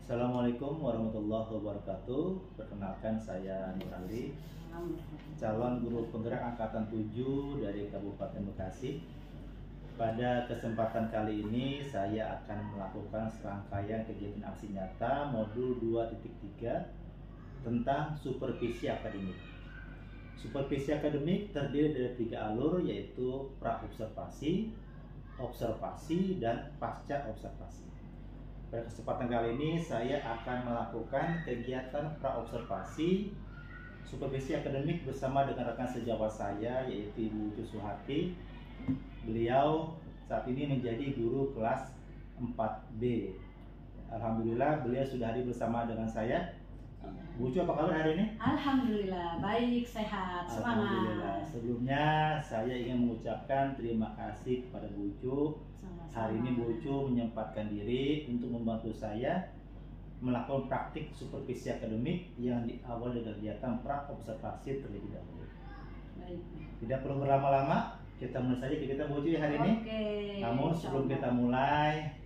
Assalamualaikum warahmatullahi wabarakatuh. Perkenalkan, saya Nur Ali, calon guru penggerak angkatan 7 dari Kabupaten Bekasi. Pada kesempatan kali ini saya akan melakukan serangkaian kegiatan aksi nyata modul 2.3 tentang supervisi akademik. Supervisi akademik terdiri dari 3 alur, yaitu pra-observasi, observasi, dan pasca observasi. Pada kesempatan kali ini saya akan melakukan kegiatan pra-observasi supervisi akademik bersama dengan rekan sejawat saya, yaitu Ibu Ucu Suharti. Beliau saat ini menjadi guru kelas 4B. Alhamdulillah beliau sudah hadir bersama dengan saya. Bu Ucu, apa kabar hari ini? Alhamdulillah, baik, sehat, semangat. Alhamdulillah. Sebelumnya saya ingin mengucapkan terima kasih kepada Bu Ucu. Hari ini Bu Ucu menyempatkan diri untuk membantu saya melakukan praktik supervisi akademik yang diawali dari kegiatan pra-observasi terlebih dahulu. Baik. Tidak perlu berlama-lama, kita mulai saja kegiatan Bu Ucu hari ini. Namun sebelum kita mulai,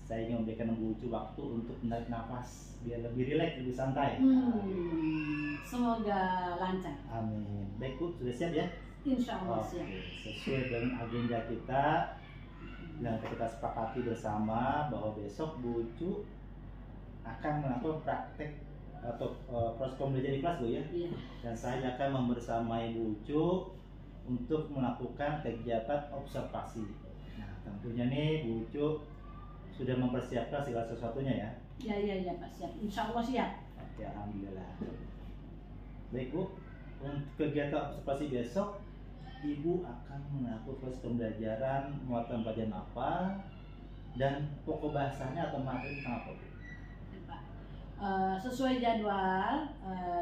saya ingin memberikan Bu Ucu waktu untuk menarik nafas biar lebih rileks, lebih santai. Semoga lancar. Amin. Baik Bu, sudah siap ya? Insya Allah siap. Sesuai dengan agenda kita yang kita sepakati bersama bahwa besok Bu Ucu akan melakukan praktek atau proses pembelajaran di kelas Bu ya. Iya. Dan saya akan membersamai Bu Ucu untuk melakukan kegiatan observasi. Nah, tentunya nih Bu Ucu sudah mempersiapkan segala sesuatunya ya. Ya Pak, siap. Insya Allah siap. Oke, alhamdulillah. Baik Bu, untuk kegiatan observasi besok Ibu akan melakukan proses pembelajaran muatan pelajaran apa dan pokok bahasanya atau materi tentang apa Bu? Ya, Pak. Sesuai jadwal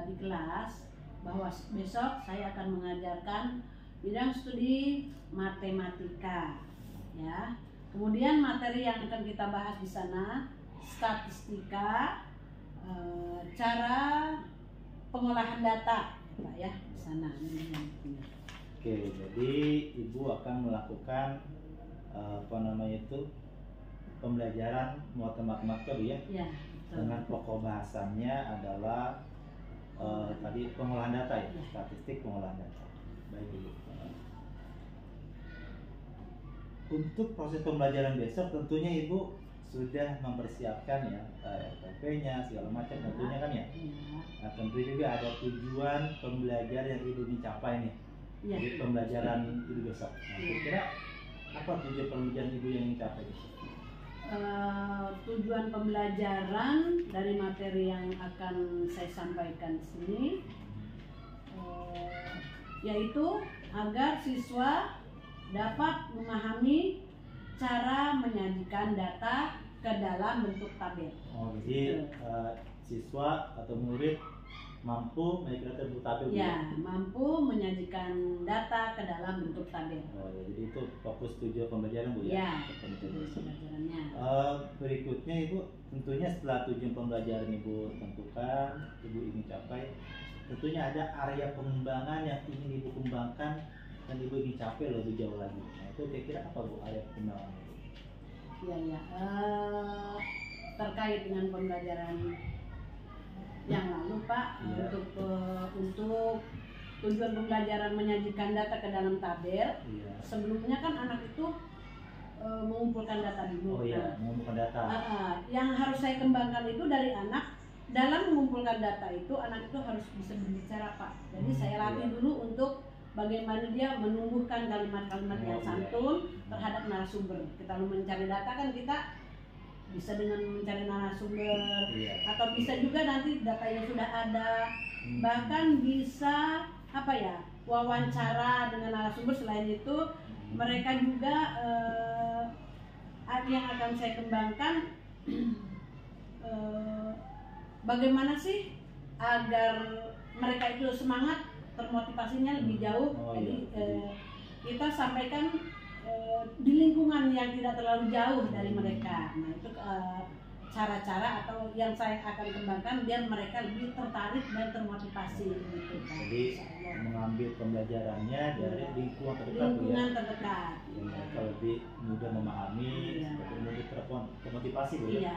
di kelas, bahwa besok saya akan mengajarkan bidang studi matematika, ya. Kemudian materi yang akan kita bahas di sana statistika, cara pengolahan data, Pak ya, di sana. Oke, jadi Ibu akan melakukan pembelajaran muatan matematika Bu ya? Ya, betul. Dengan pokok bahasannya adalah tadi pengolahan data ya, statistik pengolahan data. Baik Ibu. Untuk proses pembelajaran besok tentunya Ibu sudah mempersiapkan ya RPP-nya segala macam tentunya kan ya. Nah, tentu juga ada tujuan pembelajaran yang Ibu ingin capai nih. Ya. Jadi pembelajaran Ibu besok. Nah, kira-kira apa tujuan pembelajaran Ibu yang ingin capai besok? Tujuan pembelajaran dari materi yang akan saya sampaikan di sini yaitu agar siswa dapat memahami cara menyajikan data ke dalam bentuk tabel. Oh, jadi siswa atau murid mampu menyajikan data bentuk tabel ya? Mampu menyajikan data ke dalam bentuk tabel. Oh ya, jadi itu fokus tujuan pembelajaran Bu ya? Ya, pembelajarannya. Berikutnya Ibu, tentunya setelah tujuan pembelajaran Ibu tentukan, Ibu ingin capai, tentunya ada area pengembangan yang ingin Ibu kembangkan dan Ibu ingin capai lebih jauh lagi. Nah, itu kira-kira apa Bu area pengembangan Ibu? Ya, terkait dengan pembelajaran yang lalu Pak, ya. Untuk tujuan pembelajaran menyajikan data ke dalam tabel, ya. Sebelumnya kan anak itu mengumpulkan data dulu. Oh iya, mengumpulkan data. Yang harus saya kembangkan itu dari anak, dalam mengumpulkan data itu anak itu harus bisa berbicara Pak. Jadi saya latih dulu untuk bagaimana dia menumbuhkan kalimat-kalimat yang santun terhadap narasumber. Kita mencari data kan kita bisa dengan mencari narasumber, atau bisa juga nanti data yang sudah ada, bahkan bisa wawancara dengan narasumber. Selain itu mereka juga yang akan saya kembangkan bagaimana sih agar mereka itu semangat, termotivasinya lebih jauh. Jadi kita sampaikan di lingkungan yang tidak terlalu jauh dari mereka. Nah, itu cara-cara atau yang saya akan kembangkan biar mereka lebih tertarik dan termotivasi gitu, Pak. Jadi mengambil pembelajarannya dari lingkungan terdekat, lingkungan terdekat. Mereka lebih mudah memahami, mudah termotivasi, Bu, ya. Iya.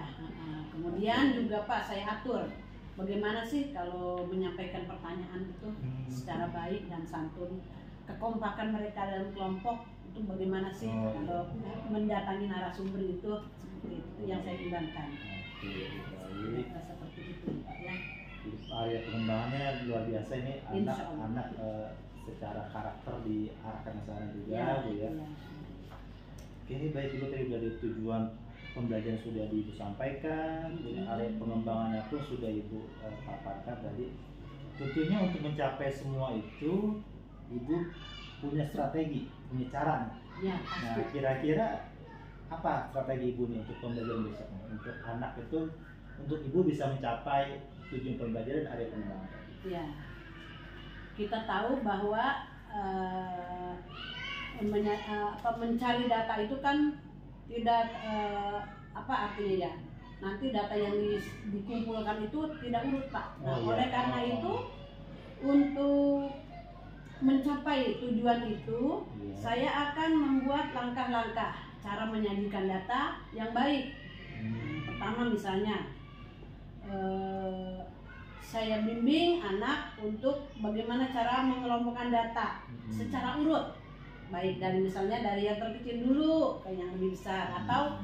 Kemudian juga Pak, saya atur bagaimana sih kalau menyampaikan pertanyaan itu secara baik dan santun. Kekompakan mereka dalam kelompok itu bagaimana sih kalau mendatangi narasumber itu, seperti itu yang saya kembangkan. Baik. Seperti itu Pak, ya. Area pengembangannya luar biasa ini, anak-anak secara karakter diarahkan ke sana juga, Bu, ya. Oke, baik, Ibu, tadi dari tujuan pembelajaran sudah Ibu sampaikan, area pengembangannya pun sudah Ibu paparkan tadi. Tentunya untuk mencapai semua itu Ibu punya strategi, punya cara. Ya, Nah, kira-kira apa strategi Ibu nih untuk pembelajaran besoknya? Untuk anak itu, untuk Ibu bisa mencapai tujuan pembelajaran area pengembangan. Ya, kita tahu bahwa mencari data itu kan tidak apa artinya ya. Nanti data yang dikumpulkan itu tidak urut Pak. Nah, oleh karena itu untuk mencapai tujuan itu, saya akan membuat langkah-langkah cara menyajikan data yang baik. Pertama misalnya, saya bimbing anak untuk bagaimana cara mengelompokkan data secara urut, baik dari misalnya dari yang terkecil dulu ke yang lebih besar atau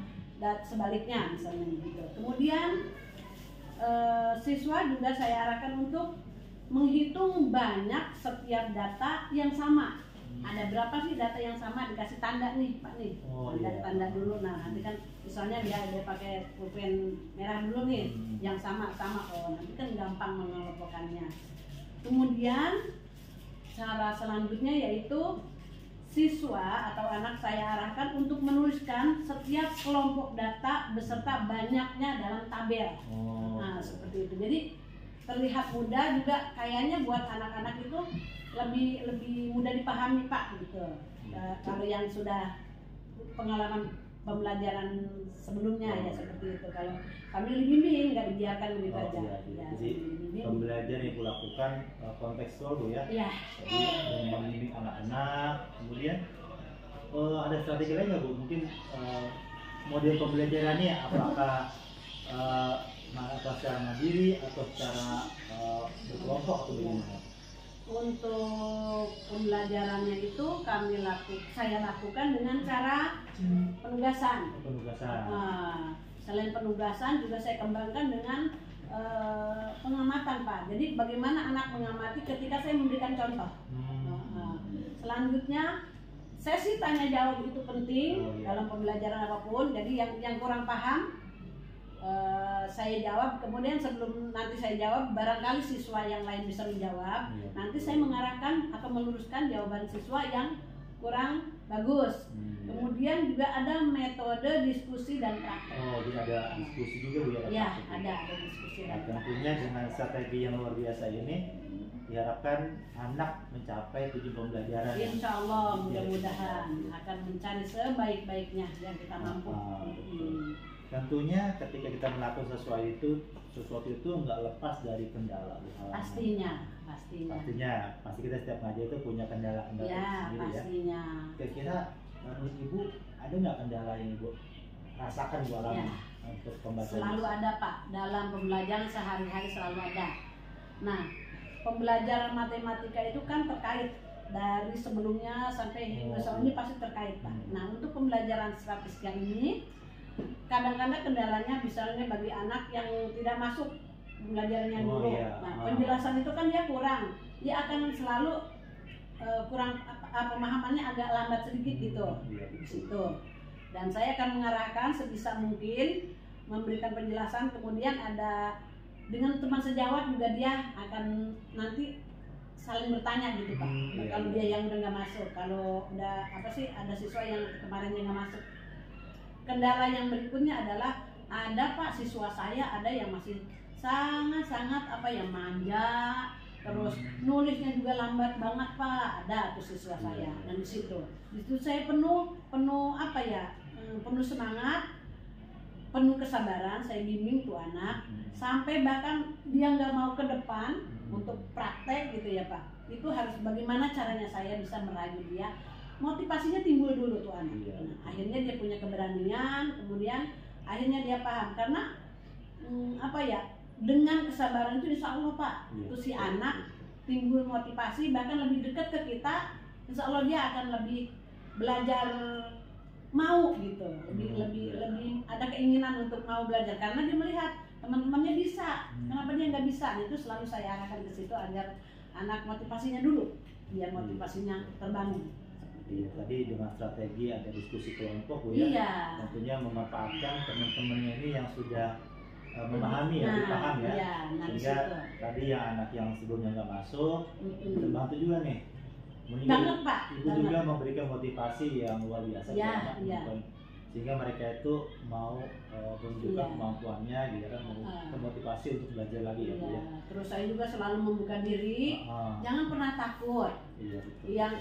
sebaliknya misalnya gitu. Kemudian siswa juga saya arahkan untuk menghitung banyak setiap data yang sama. Ada berapa sih data yang sama, dikasih tanda nih Pak nih, tanda dulu. Nah nanti kan misalnya dia pakai pulpen merah dulu nih, yang sama, nanti kan gampang mengelompokkannya. Kemudian cara selanjutnya yaitu siswa atau anak saya arahkan untuk menuliskan setiap kelompok data beserta banyaknya dalam tabel. Nah seperti itu. Jadi terlihat mudah juga, kayaknya buat anak-anak itu lebih mudah dipahami Pak gitu. Kalau yang sudah pengalaman pembelajaran sebelumnya ya seperti itu. Kalau kami dibimbing nggak dibiarkan begitu aja. Ya, jadi pembelajaran yang dilakukan kontekstual, Bu, ya. Iya. Jadi membimbing anak-anak. Kemudian ada strategi lain nggak, Bu? Mungkin model pembelajarannya apakah secara mandiri atau secara berkelompok atau bagaimana? Untuk pembelajarannya itu saya lakukan dengan cara penugasan. Selain penugasan juga saya kembangkan dengan pengamatan Pak. Jadi bagaimana anak mengamati ketika saya memberikan contoh. Selanjutnya sesi tanya jawab itu penting dalam pembelajaran apapun. Jadi yang kurang paham saya jawab, kemudian sebelum nanti saya jawab barangkali siswa yang lain bisa menjawab, nanti saya mengarahkan atau meluruskan jawaban siswa yang kurang bagus. Kemudian juga ada metode diskusi dan praktek. Jadi ada diskusi juga, Bu, ya? Ya, ada diskusi dan praktek. Tentunya dengan strategi yang luar biasa ini diharapkan anak mencapai tujuan pembelajaran. Insya Allah mudah-mudahan akan mencari sebaik-baiknya yang kita mampu. Tentunya ketika kita melakukan sesuatu itu nggak lepas dari kendala. Pastinya. Pasti kita setiap ngaji itu punya kendala-kendala sendiri, pastinya. Ya. Kira-kira menurut Ibu ada nggak kendala yang Ibu rasakan Bu alami untuk pembelajaran? Selalu ada Pak, dalam pembelajaran sehari-hari selalu ada. Nah, pembelajaran matematika itu kan terkait dari sebelumnya sampai hingga saat ini pasti terkait Pak. Nah, untuk pembelajaran statistika ini kadang-kadang kendalanya misalnya bagi anak yang tidak masuk pembelajarannya dulu. Nah, penjelasan itu kan dia kurang. Dia akan selalu kurang pemahamannya agak lambat sedikit gitu. Di situ. Dan saya akan mengarahkan sebisa mungkin memberikan penjelasan, kemudian ada dengan teman sejawat juga dia akan nanti saling bertanya gitu Pak. Kalau dia yang udah nggak masuk, kalau udah ada siswa yang kemarin yang nggak masuk. Kendala yang berikutnya adalah ada Pak siswa saya ada yang masih sangat manja, terus nulisnya juga lambat banget Pak, ada tuh siswa saya. Dan di situ saya penuh semangat, penuh kesabaran, saya bimbing tuh anak sampai bahkan dia nggak mau ke depan untuk praktek gitu ya Pak. itu harus bagaimana caranya saya bisa merayu dia. Motivasinya timbul dulu tuh anak. Nah, akhirnya dia punya keberanian, kemudian akhirnya dia paham karena apa ya, dengan kesabaran itu insya Allah Pak, itu si anak timbul motivasi, bahkan lebih dekat ke kita, insya Allah dia akan lebih belajar mau gitu, lebih ada keinginan untuk mau belajar karena dia melihat teman-temannya bisa, kenapa dia nggak bisa? Itu selalu saya arahkan ke situ agar anak motivasinya dulu, biar motivasinya terbangun. Iya, tadi dengan strategi ada diskusi kelompok Bu ya. Iya. Tentunya memanfaatkan teman-temannya ini yang sudah memahami ya, dipaham ya. Iya, sehingga tadi yang anak yang sebelumnya nggak masuk, terbantu juga nih. Banget Pak. Ibu juga memberikan motivasi yang luar biasa ya, sehingga mereka itu mau menunjukkan kemampuannya gitu kan, termotivasi untuk belajar lagi ya Bu ya. Terus saya juga selalu membuka diri, jangan pernah takut. Iya, betul. Yang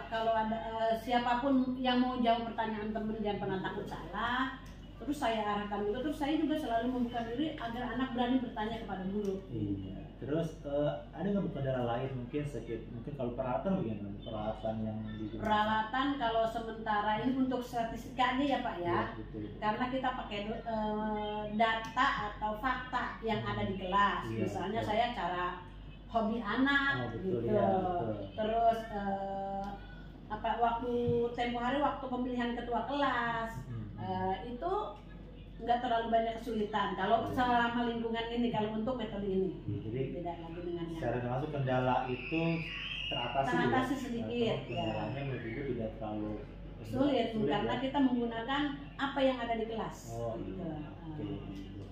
kalau ada siapapun yang mau jawab pertanyaan teman, jangan pernah takut salah. Terus saya arahkan juga, terus saya juga selalu membuka diri agar anak berani bertanya kepada guru. Iya. Terus ada nggak kendala lain mungkin kalau peralatan bagaimana? Peralatan yang digunakan? Peralatan kalau sementara ini untuk statistika aja ya Pak ya. Iya, betul. Karena kita pakai data atau fakta yang ada di kelas. Iya, misalnya betul. saya cara hobi anak betul, gitu. ya, betul. Terus waktu tempo hari waktu pemilihan ketua kelas itu nggak terlalu banyak kesulitan kalau selama lingkungan ini, kalau untuk metode ini. Jadi beda lagi dengan yang secara termasuk kendala itu teratasi sedikit ya. Kendalanya menurut Ibu tidak terlalu sulit karena ya? kita menggunakan apa yang ada di kelas. Gitu. Oke.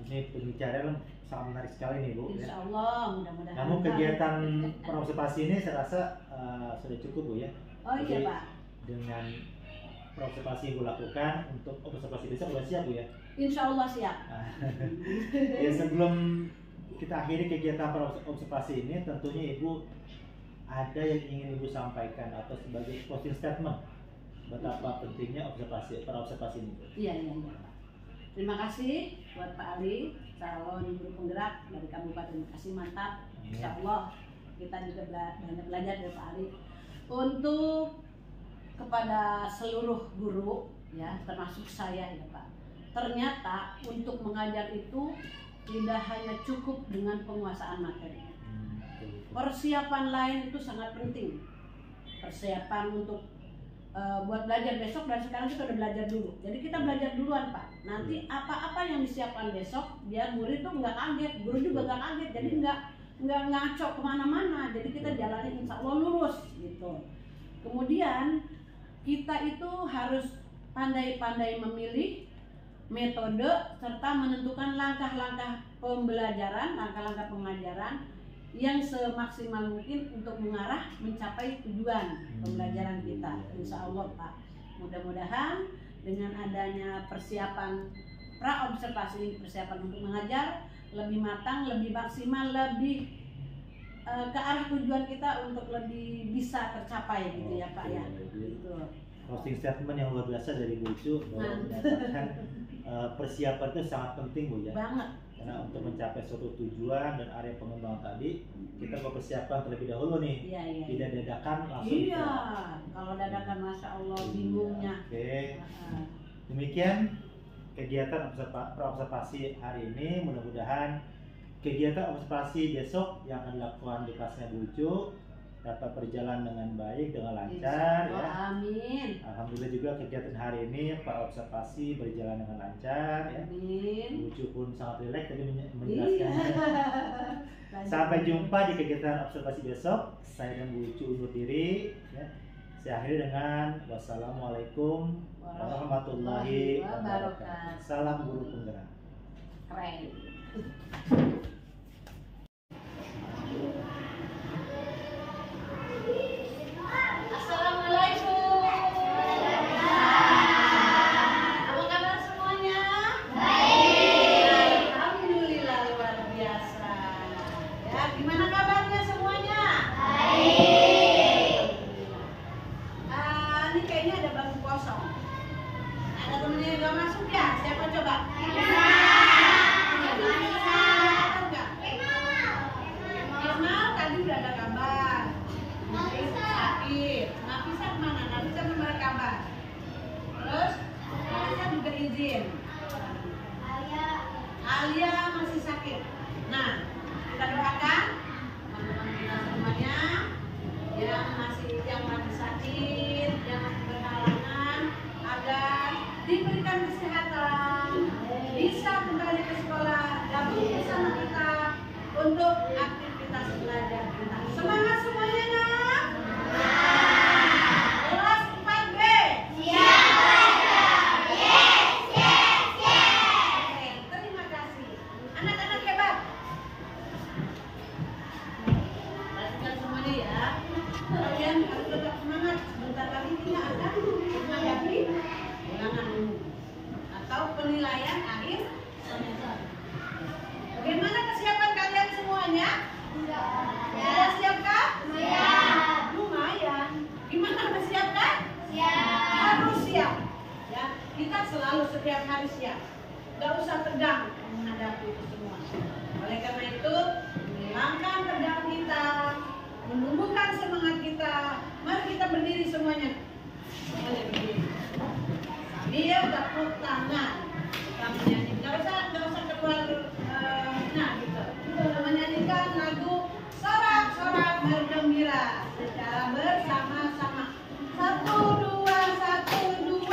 Ini pembicaraan sangat menarik sekali nih Bu. Insya Allah, mudah-mudahan. Namun kegiatan praobservasi ini saya rasa sudah cukup Bu ya. Oh iya Pak. Dengan praobservasi Ibu lakukan untuk observasi besok sudah siap Bu ya? Insya Allah siap. Ya, sebelum kita akhiri kegiatan praobservasi ini, tentunya Ibu ada yang ingin Ibu sampaikan atau sebagai closing statement betapa pentingnya praobservasi ini. Iya. Terima kasih buat Pak Ali, calon guru penggerak dari Kabupaten Bekasi, mantap. Insya Allah kita juga banyak belajar dari Pak Ali. Untuk kepada seluruh guru ya, termasuk saya ya Pak. Ternyata untuk mengajar itu tidak hanya cukup dengan penguasaan materi. Persiapan lain itu sangat penting. Persiapan untuk buat belajar besok, dan sekarang kita udah belajar dulu. Jadi kita belajar duluan Pak. Nanti apa-apa yang disiapkan besok, biar murid tuh nggak kaget, guru juga nggak kaget. Jadi nggak ngaco kemana-mana. Jadi kita jalanin insya Allah lurus gitu. Kemudian kita itu harus pandai-pandai memilih metode serta menentukan langkah-langkah pembelajaran, langkah-langkah pengajaran yang semaksimal mungkin untuk mengarah mencapai tujuan pembelajaran kita. Insya Allah Pak, mudah-mudahan dengan adanya persiapan praobservasi, persiapan untuk mengajar lebih matang, lebih maksimal, lebih ke arah tujuan kita untuk lebih bisa tercapai gitu ya Pak ya. Gitu. Closing statement yang luar biasa dari Bu Icu bahwa menyatakan persiapan itu sangat penting Bu ya. Banget. Karena untuk mencapai suatu tujuan dan area pengembangan tadi kita persiapkan terlebih dahulu nih. Iya. Tidak dadakan langsung. Iya. Kalau dadakan Masya Allah bingungnya. Oke. Demikian kegiatan praobservasi hari ini. Mudah-mudahan kegiatan observasi besok yang akan dilakukan di kelasnya Bu Icu dapat berjalan dengan baik, dengan lancar ya. Amin. Alhamdulillah juga kegiatan hari ini praobservasi berjalan dengan lancar ya. Amin. Bu Icu pun sangat rileks tadi menjelaskannya. Sampai jumpa di kegiatan observasi besok. Saya dan Bu Icu undur diri ya. Saya akhiri dengan wassalamualaikum warahmatullahi wabarakatuh. Salam guru penggerak. Keren. Ada temennya yang gak masuk ya? Siapa coba? Bisa. sakit. Nafisa kemana? Nafisa memberi kabar. Terus Nafisa juga izin. Alia masih sakit. Nah, kita doakan teman-teman kita semuanya yang masih sakit, yang masih berhalangan agar diberikan kesehatan, bisa kembali ke sekolah, gabung bersama kita untuk aktivitas belajar kita. Semangat semuanya, nak? Kelas 4B. Oke, terima kasih. Anak-anak hebat. Perhatikan semuanya ya. Kalian harus tetap semangat. Sebentar lagi kita akan menghadapi ulangan umum atau penilaian akhir semester. Bagaimana kesiapan kalian semuanya? Sudah siapkah? Siap. Lumayan. Gimana bersiapkah? Siap. Harus siap. Ya, kita selalu setiap hari siap. Gak usah tegang menghadapi itu semua. Oleh karena itu, menghilangkan tegang kita, menumbuhkan semangat kita. Mari kita berdiri semuanya. Semuanya berdiri. Sambil tepuk tangan. Kita menyanyi. Gak usah keluar. Nah, gitu. Kita menyanyikan lagu Sorak-sorak bergembira secara bersama-sama. 1, 2, 1, 2.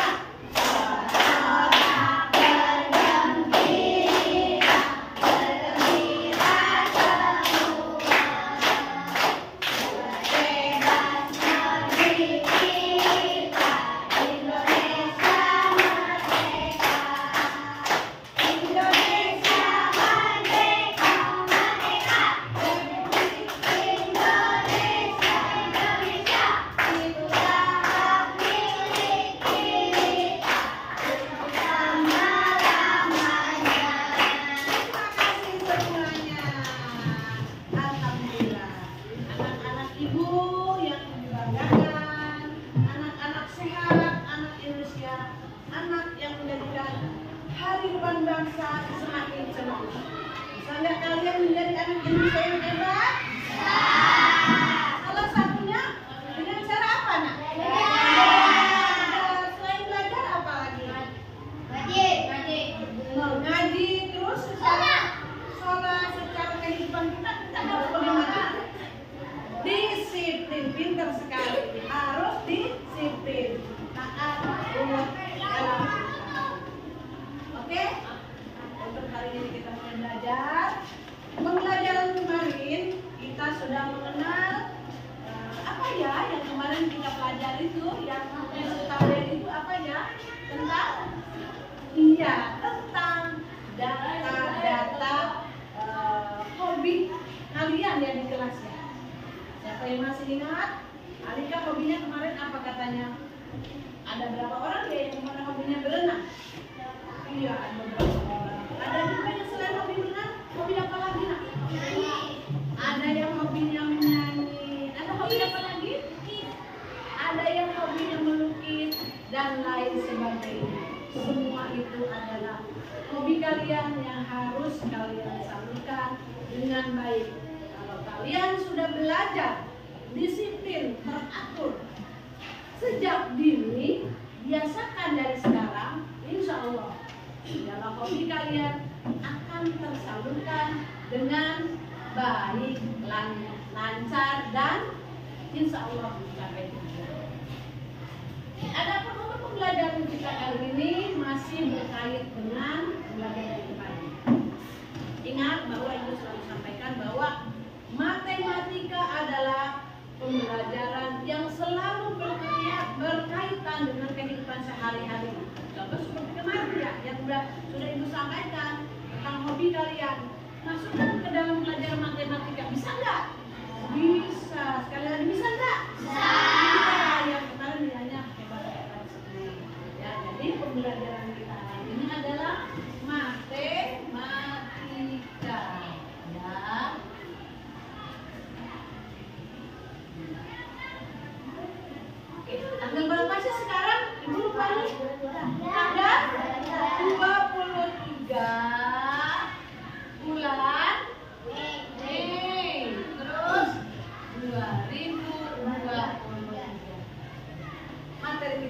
Pembelajaran kemarin kita sudah mengenal apa ya yang kemarin kita pelajari itu yang kalian itu apa ya tentang data hobi kalian yang di kelas ya. Siapa yang masih ingat? Alika hobinya kemarin apa katanya? Ada berapa orang ya yang kemarin hobinya berenang? Iya, ada beberapa orang. Ada juga yang selain hobi berenang, hobi apa lagi nak? Ada yang hobinya menyanyi. Ada hobi apa lagi? Ada yang hobinya melukis dan lain sebagainya. Semua itu adalah hobi kalian yang harus kalian salurkan dengan baik. Kalau kalian sudah belajar disiplin, teratur sejak dini, biasakan dari sekarang, insya Allah segala hobi kalian akan tersalurkan dengan baik, lancar, dan insya Allah mencapai tujuan. Adapun untuk pembelajaran kita kali ini masih berkait dengan pembelajaran IPA. Ingat bahwa Ibu selalu sampaikan bahwa matematika adalah pembelajaran yang selalu berkaitan dengan kehidupan sehari-hari. Contoh seperti kemarin ya, yang sudah Ibu sampaikan tentang hobi kalian. Masukkan ke dalam pelajaran matematika, bisa nggak? Bisa. Sekali lagi bisa nggak? Bisa. Yang kemarin hanya hebat-hebat sekali. Ya, jadi pembelajaran kita hari ini adalah matematika. Ya. Oke, tanggal berapa sih sekarang? Ibu lupa nih. Tanggal 23 bulan Mei. Terus 2020.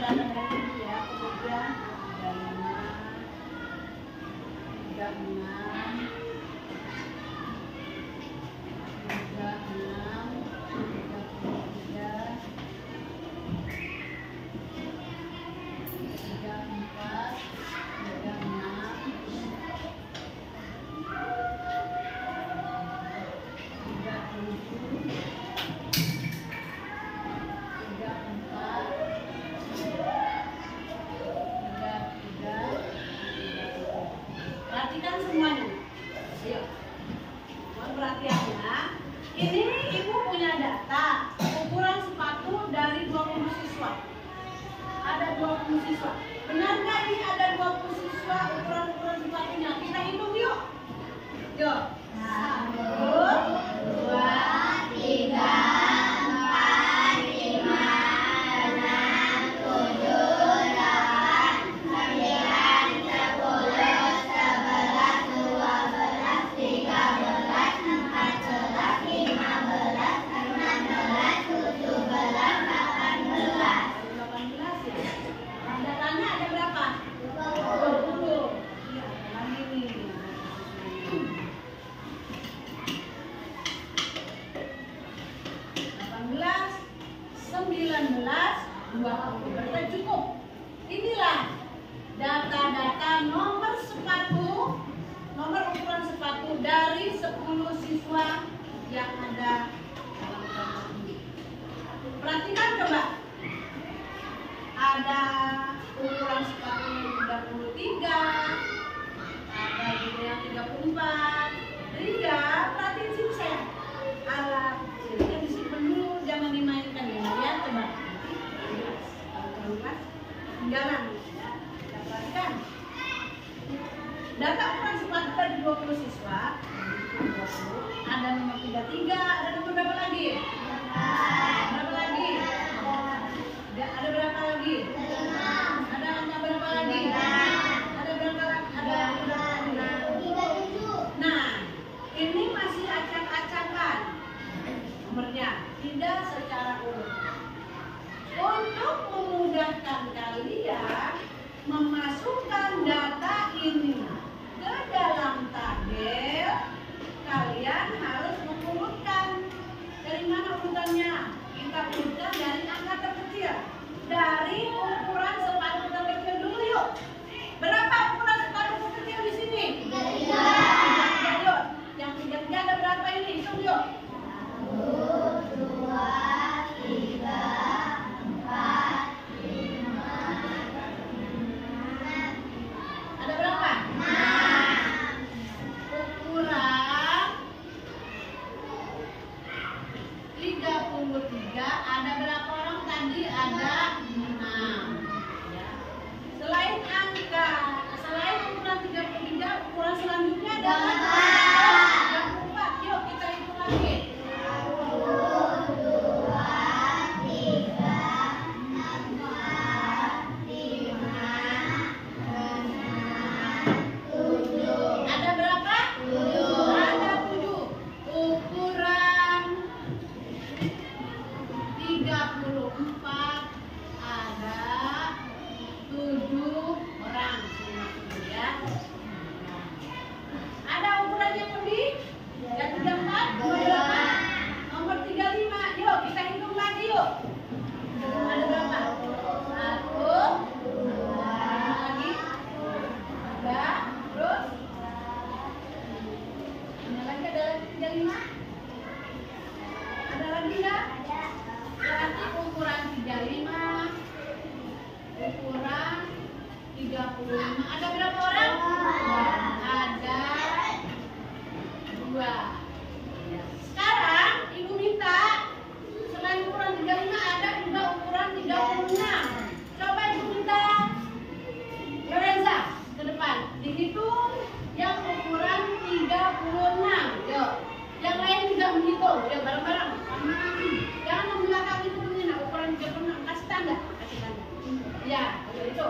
data dari ibu ya. Kemudian 20 siswa. Benar nggak ini ada 20 siswa ukuran-ukuran sepatunya? Kita hitung yuk. Yuk. 1, 2, 3, 4, 5, 6, 7, 8, 9, 10, 11, 12, 13, 14, 15, 16, 17, 18. Datanya ada berapa? 20. Iya, lagi nih. 18, 19, 20. Berarti cukup. Inilah data-data nomor sepatu, nomor ukuran sepatu dari 10 siswa yang ada dalam kelompok ini. Perhatikan coba. Ada ukuran sepatunya 33, ada juga yang 34. Ria, perhatiin sini saya. Alat ini disimpan dulu, jangan dimainkan ya. Lihat coba. Jangan. Ya, kita perhatikan. Data ukuran sepatu dari 20 siswa. Ada nomor 33, ada nomor berapa lagi? Berapa lagi? Ada berapa lagi? Ada angka berapa lagi? Ada berapa lagi? Ada berapa lagi? Nah, ini masih acak-acakan nomornya, tidak secara urut. Untuk memudahkan kalian memasukkan data ini ke dalam tabel, kalian harus mengurutkan. Dari mana urutannya? Kita urutkan dari angka terkecil. Dari ukuran sepatu terkecil dulu yuk. Berapa ukuran sepatu terkecil di sini? 3. Yuk. Yang 3 ada berapa ini? Hitung yuk. 1, 2, 3, 4, 5. Ada berapa? 6. Ukuran 33 ada berapa orang tadi? Ada 6 ya. Selain angka, selain ukuran 33, ukuran selanjutnya adalah 34. Yuk kita hitung lagi. 1, 2, 3, 4, 5, 6, 7. Ada berapa? 7. Ada 7. Ukuran 34 ada 7 orang ya. Ada ukuran yang lebih? Yang 34, nomor 35. Yuk kita hitung lagi yuk. Ada berapa? 1, 2 lagi, 3, terus ada lagi, ada lagi 35. Ada lagi nggak? Berarti ukuran 35, ukuran 35. Ada berapa orang? Ada 2. Sekarang ibu minta selain ukuran 35 ada juga ukuran 36. Coba ibu minta Lorenza ke depan dihitung yang ukuran 36. Yuk. Yang lain juga menghitung. Yuk bareng-bareng. Jangan yang belakang itu punya ukuran 36. Kasih tanda. Ya, itu.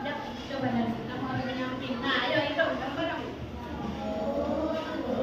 Ya, coba dari kamu ada penyamping. Nah, ayo hitung bareng-bareng. 1, 2,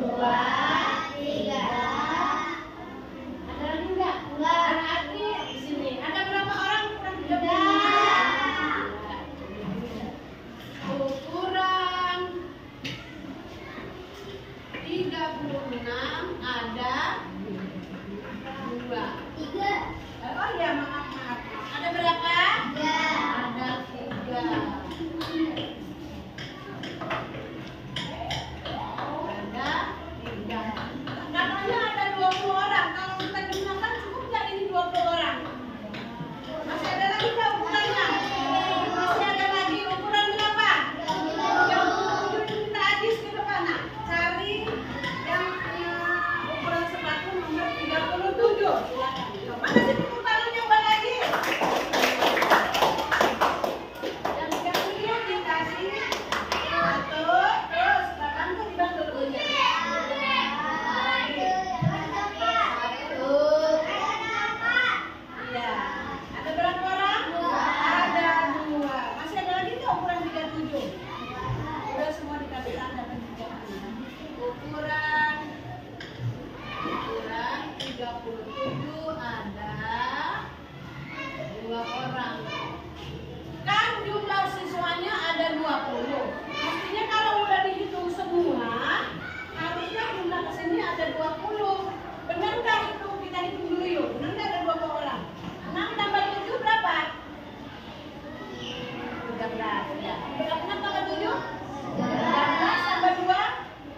13. Ya. Berapa tambah 7? 13 tambah 2?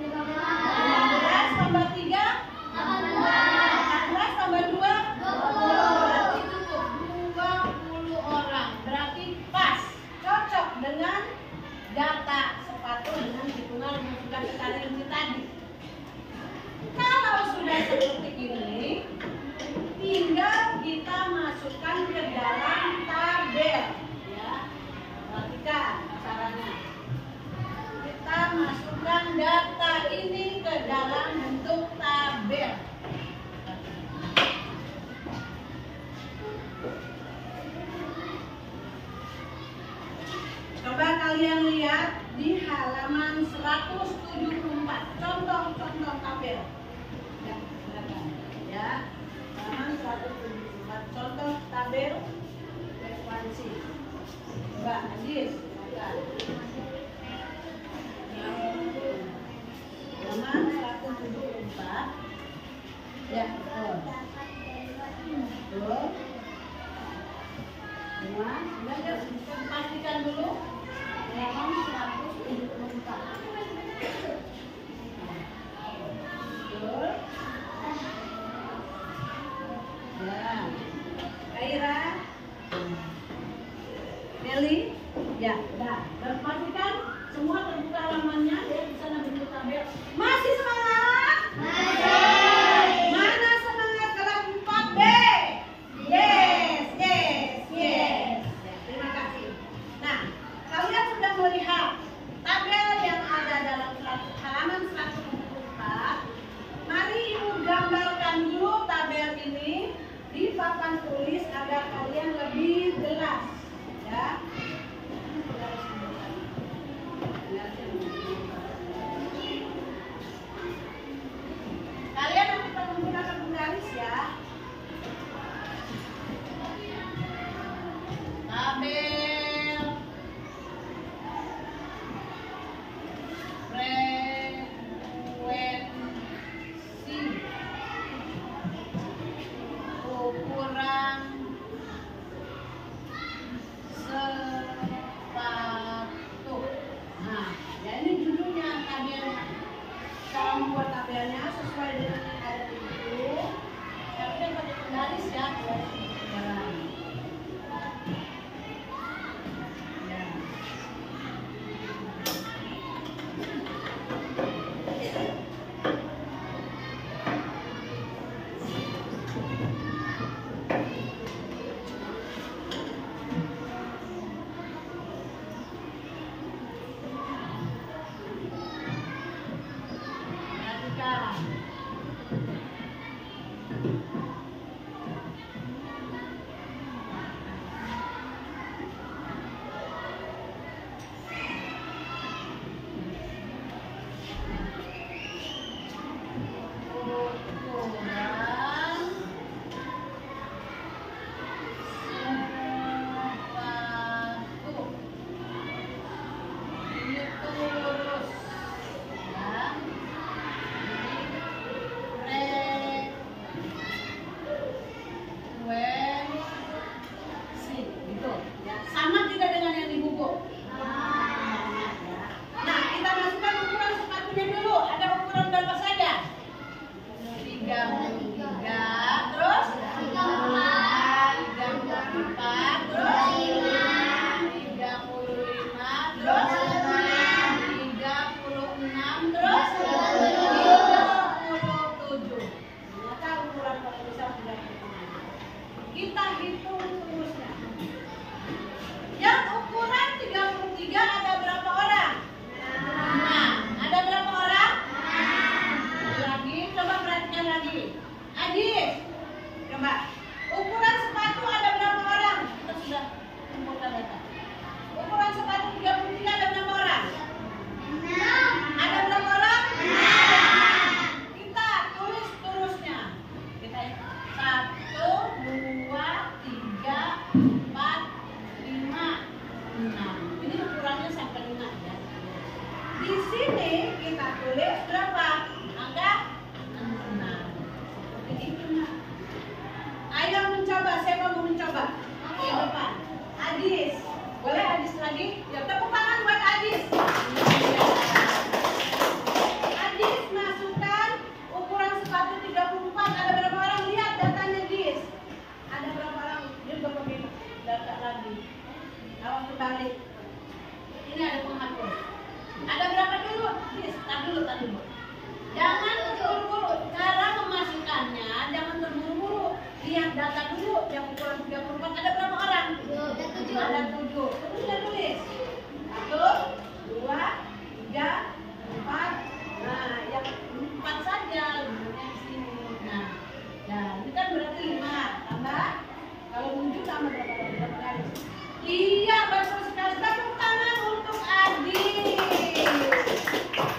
15 tambah 3? 14 tambah 2? 20. Berarti cukup 20 orang. Berarti pas, cocok dengan data sepatu dengan hitungan yang sudah kita rinci tadi. Kalau sudah seperti ini, tinggal kita masukkan ke dalam tabel. Ya, perhatikan caranya. Kita masukkan data ini ke dalam bentuk tabel. Coba kalian lihat di halaman 174. Contoh-contoh tabel. Ya, silakan. Ya, halaman 174. Contoh tabel frekuensi. Mbak Adis, silakan. Halaman 174. Ya, betul. Betul. Semua, sudah pastikan dulu. Halaman 174. Betul. Ya. Kaira. Meli. Ya, udah. Dan pastikan semua terbuka halamannya ya, di sana bentuk tabel. Masih semangat? Masih. Mana semangat kelas 4B? Yes, yes, yes. Ya, terima kasih. Nah, kalian sudah melihat tabel yang ada dalam halaman 174. Mari Ibu gambarkan dulu tabel ini di papan tulis agar kalian lebih jelas. Ya. Kalian akan menggunakan penggaris ya. Tabel frekuensi ukuran sepatu. Nah, ya ini judulnya tabelnya. Cara membuat tabelnya sesuai dengan yang ada di buku. Tapi yang pakai penggaris ya, penggaris jalan. Ya. lagi. Ya, tepuk tangan buat Adis. Adis masukkan ukuran sepatu 34. Ada berapa orang? Lihat datanya, Adis. Ada berapa orang? Dia udah pakai data lagi. Awas terbalik. Ini ada pengatur. Ada berapa dulu? Adis, tar dulu. Jangan terburu-buru. Cara memasukkannya jangan terburu-buru. Lihat data dulu. Yang ukuran 34 ada berapa orang? Ada 7. Terus kita tulis 1, 2, 3, 4. Nah, yang 4 saja liburnya di sini. Nah, ini kan berarti 5 tambah. Kalau 7 tambah berapa garis? Iya, betul sekali. Tepuk tangan untuk Adi.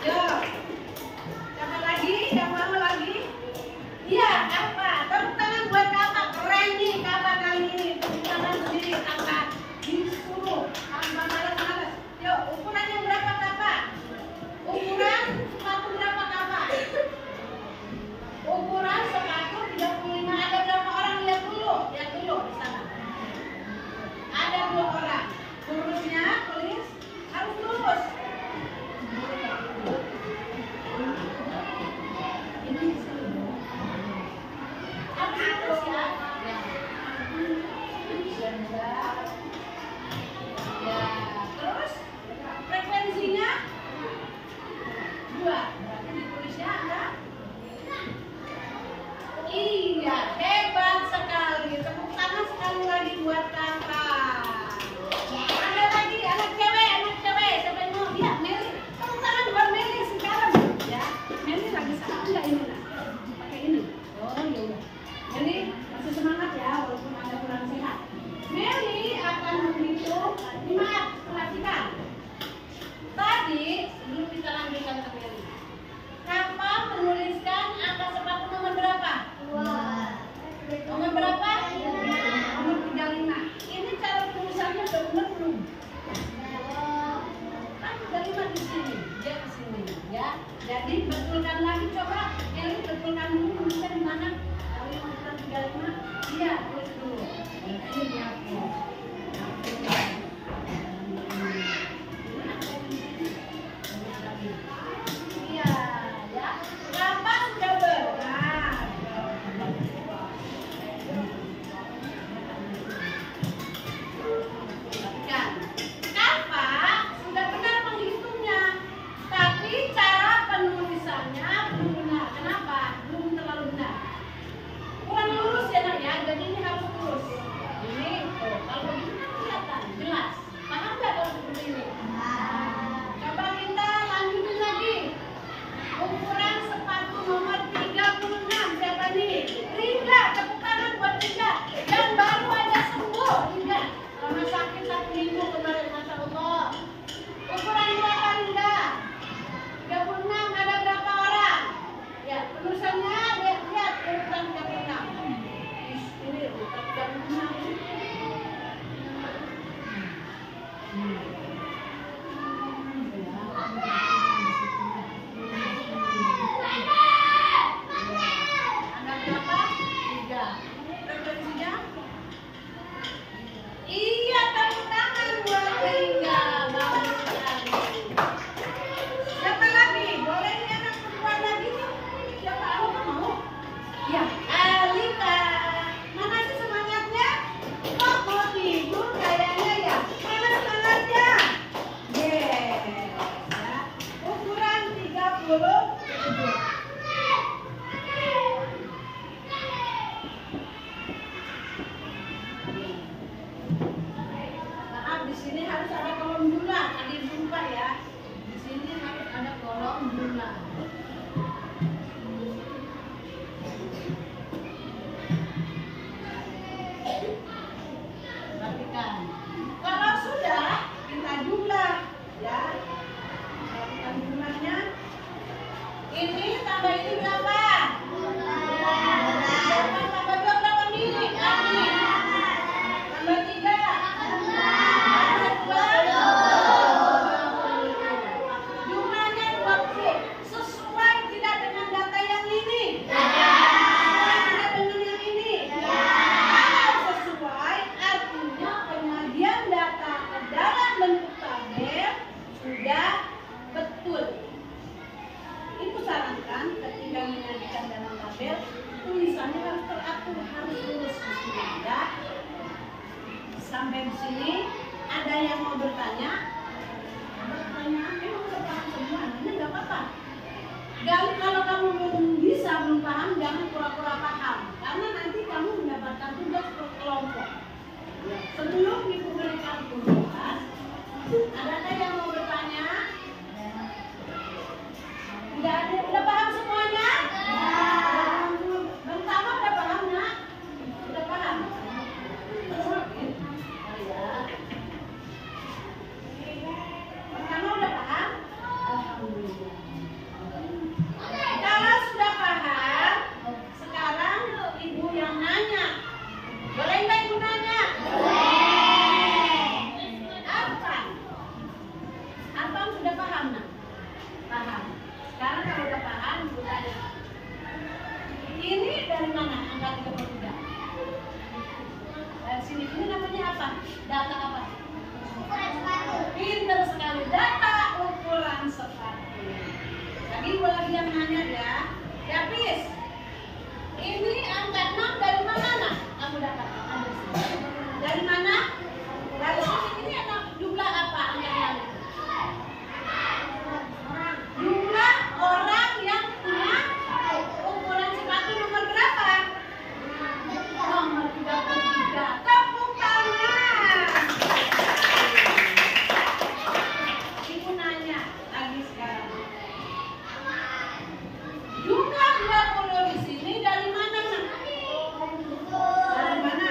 Yo. Siapa lagi? Yang mana lagi? Iya, apa? Tepuk tangan buat kakak. Keren nih kakak kali ini. Tepuk tangan sendiri kakak. Disuruh tanpa malas-malas. Yo, ukurannya berapa kakak? Ukuran sepatu berapa kakak? Ukuran sepatu 35. Ada berapa orang? Lihat dulu di sana. Ada 2 orang. Lurusnya, tulis harus lurus. Ini harus lurus ya. Ya, terus frekuensinya 2. Berarti ditulisnya ada. Iya, hebat sekali. Tepuk tangan sekali lagi buat kakak. Ada lagi anak cewek. Siapa yang mau? Lihat Meli. Tepuk tangan buat Meli sekarang. Ya, Meli lagi salah enggak ini nak? Pakai ini. Oh ya udah. Meli masih semangat ya walaupun ada kurang sehat. Meli akan menghitung. Maaf, perhatikan. Tadi sebelum kita lanjutkan ke Meli, Kakak menuliskan angka sepatu nomor berapa? 2. Nomor berapa? 5. Nomor 35. Ini cara penulisannya udah benar belum? Kan udah 5 di sini, dia di sini, ya. Jadi betulkan lagi, coba. Eli betulkan dulu tulisnya di mana? Kalau yang ukuran 35, iya tulis dulu. Ini dihapus. Iya, ya. Kapan sudah benar? Kakak sudah benar menghitungnya, tapi cara penulisannya belum benar. Kenapa? Belum terlalu benar. Kurang lurus ya nak ya, jadi ini harus lurus. Ini, kalau begini kan kelihatan jelas. Paham nggak kalau seperti ini? Coba kita lanjutin lagi. Ukuran sepatu nomor 36 siapa nih? Rinda, tepuk tangan buat Rinda. Yang baru aja sembuh, Rinda. Karena sakit 1 minggu kemarin, Masya Allah. Ukuran berapa Rinda? 36, ada berapa orang? Ya, penulisannya lihat ukuran 36. Ini ukuran 36. Ada berapa? 3. Frekuensinya? Iya, tepuk tangan buat Rinda. Bagus sekali. Siapa lagi? Boleh nih anak perempuan lagi? Siapa? Alika mau? Ya, Alika. Mana sih semangatnya? Kok mau tidur kayaknya ya? Mana semangatnya? paham nak? Paham. Sekarang kalau udah paham, bertanya. Ini dari mana angka 33? Dari sini. Ini namanya apa? Data apa? Pinter sekali. Data ukuran sepatu. Lagi gua lagi yang nanya ya. Ya Pis. Ini angka 6 dari mana nak? Kamu dapat. Dari mana? Dari sini. Ini ada jumlah apa angka 6? Jumlah orang yang punya ukuran sepatu nomor berapa? Nomor 33. Tepuk tangan. Ibu nanya lagi sekarang. Jumlah 20 di sini dari mana nak? Dari mana?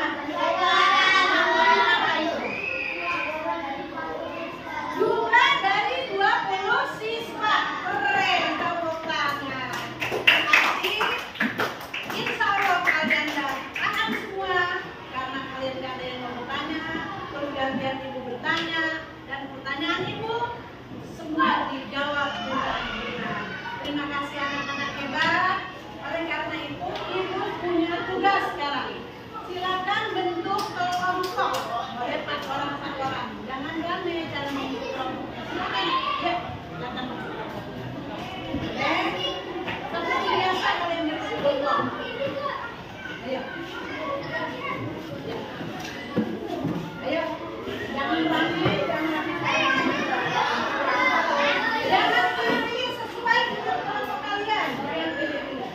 Jumlah dari 20 siswa. Keren, tepuk tangan. Jadi, insya Allah kalian dah paham semua. Karena kalian gak ada yang mau bertanya, pergantian ibu bertanya, dan pertanyaan ibu semua dijawab dengan benar. Terima kasih anak-anak hebat. Oleh karena itu, ibu punya tugas sekarang. Silakan bentuk kelompok. Boleh 4 orang, 4 orang. Jangan rame, cara membentuk kelompok. Silakan. Ya, silakan bentuk kelompok. Oke. Seperti biasa kalian berkelompok. Ayo. Ayo. Jangan rame, jangan rame. Jangan pilih sesuai dengan kelompok kalian. Jangan pilih-pilih.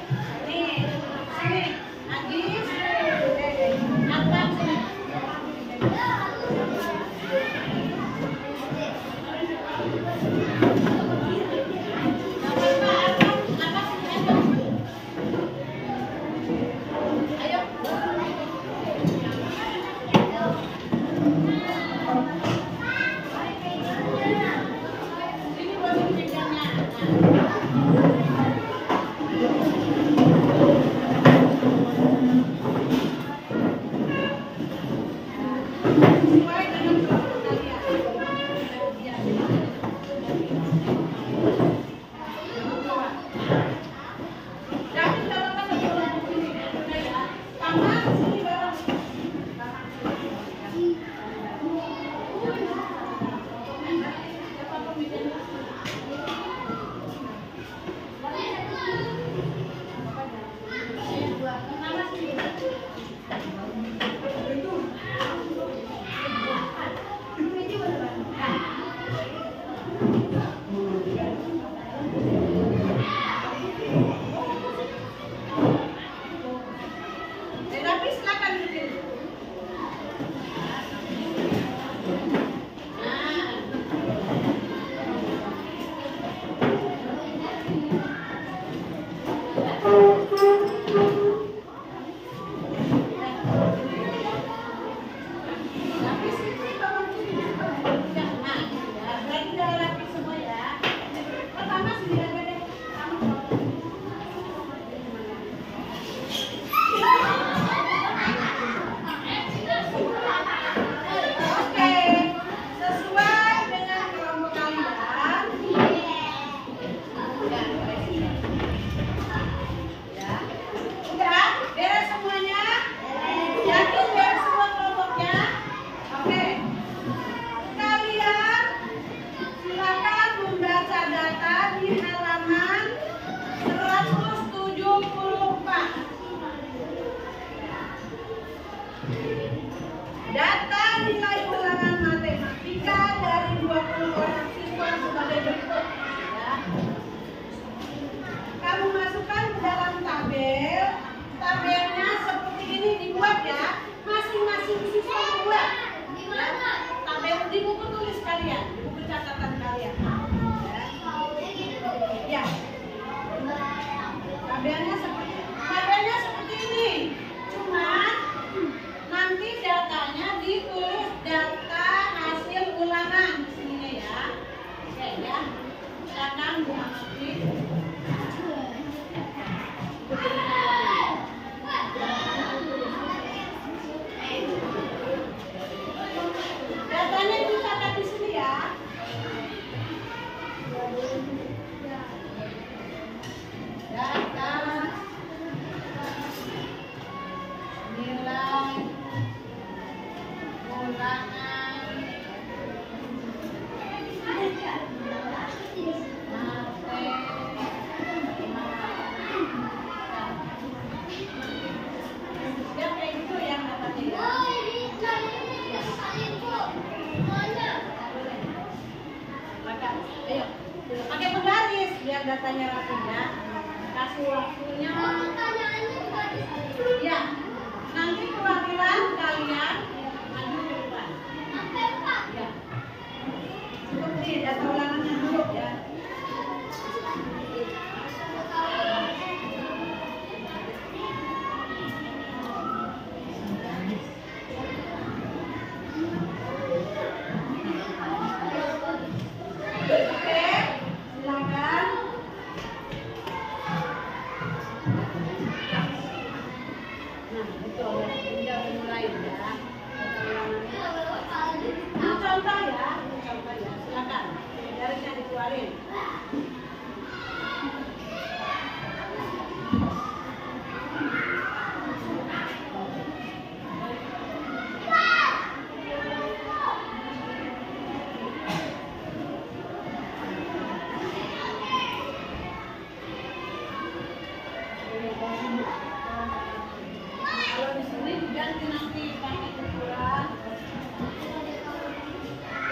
Nih, sini. Agis. Abang sini. Ayo, pakai penggaris biar datanya rapi ya. Kasih waktunya. Ya, nanti perwakilan kalian maju ke depan. Ya. Cukup nih data ulangannya dulu ya. Kalau di sini diganti nanti pakai ukuran.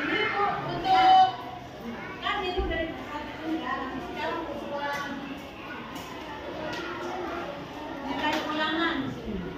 Ini Bu untuk kan ini udah diperhatikan ya. Sekarang ukuran nilai ulangan di sini.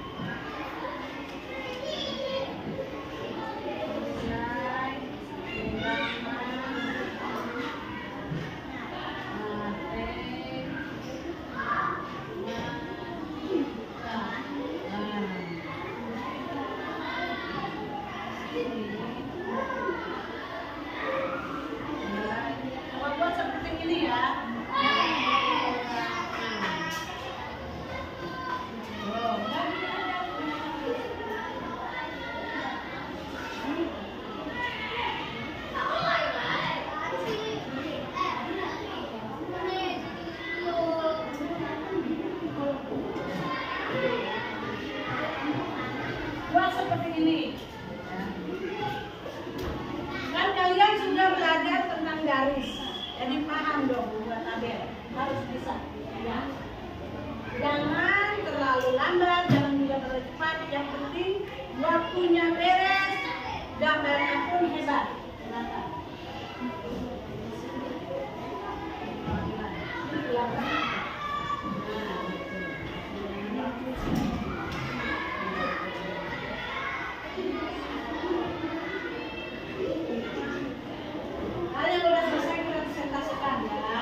Buat seperti ini. Kan kalian sudah belajar tentang garis, jadi paham dong buat tabel, harus bisa. Ya. Jangan terlalu lambat, jangan juga terlalu cepat. Yang penting waktunya beres, gambarnya pun hebat. Silakan. Kalian udah selesai kita presentasikan ya.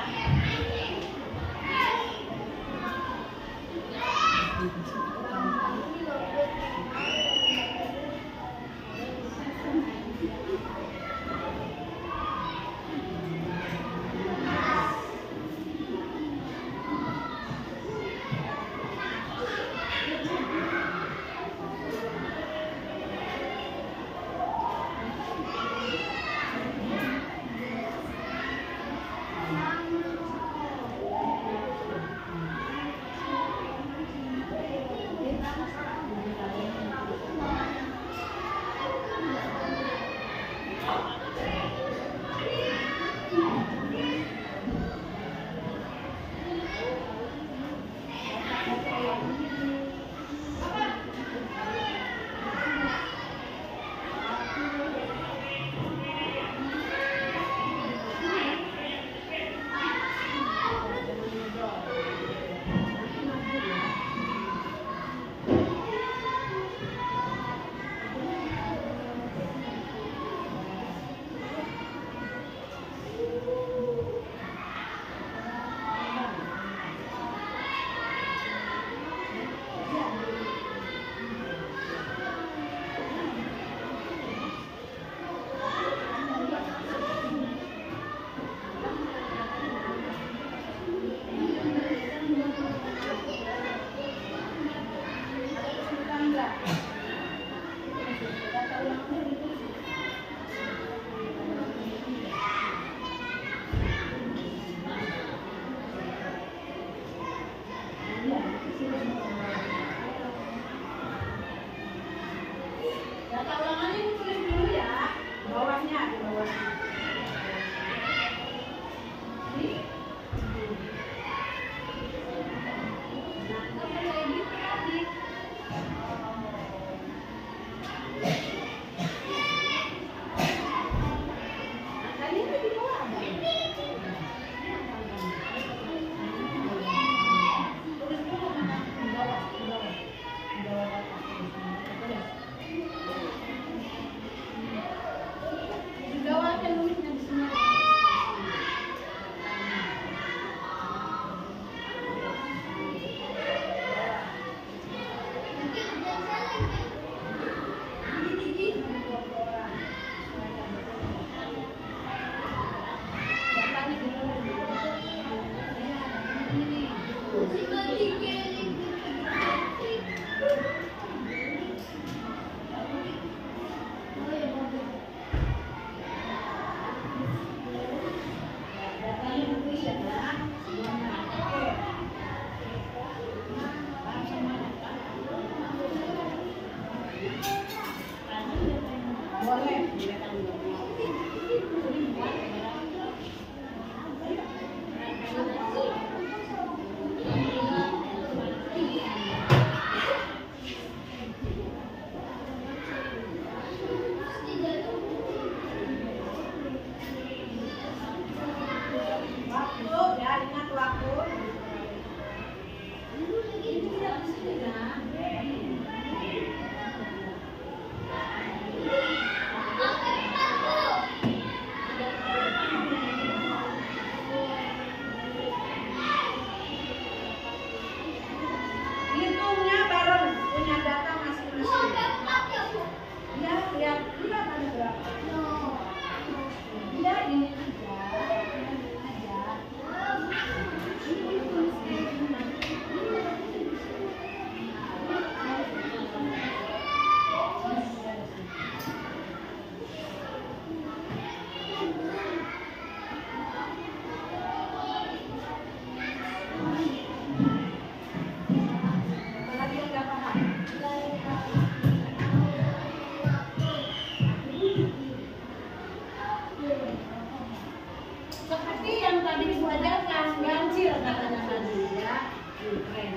Seperti yang tadi Ibu ajarkan, gancil katanya tadi ya. Keren.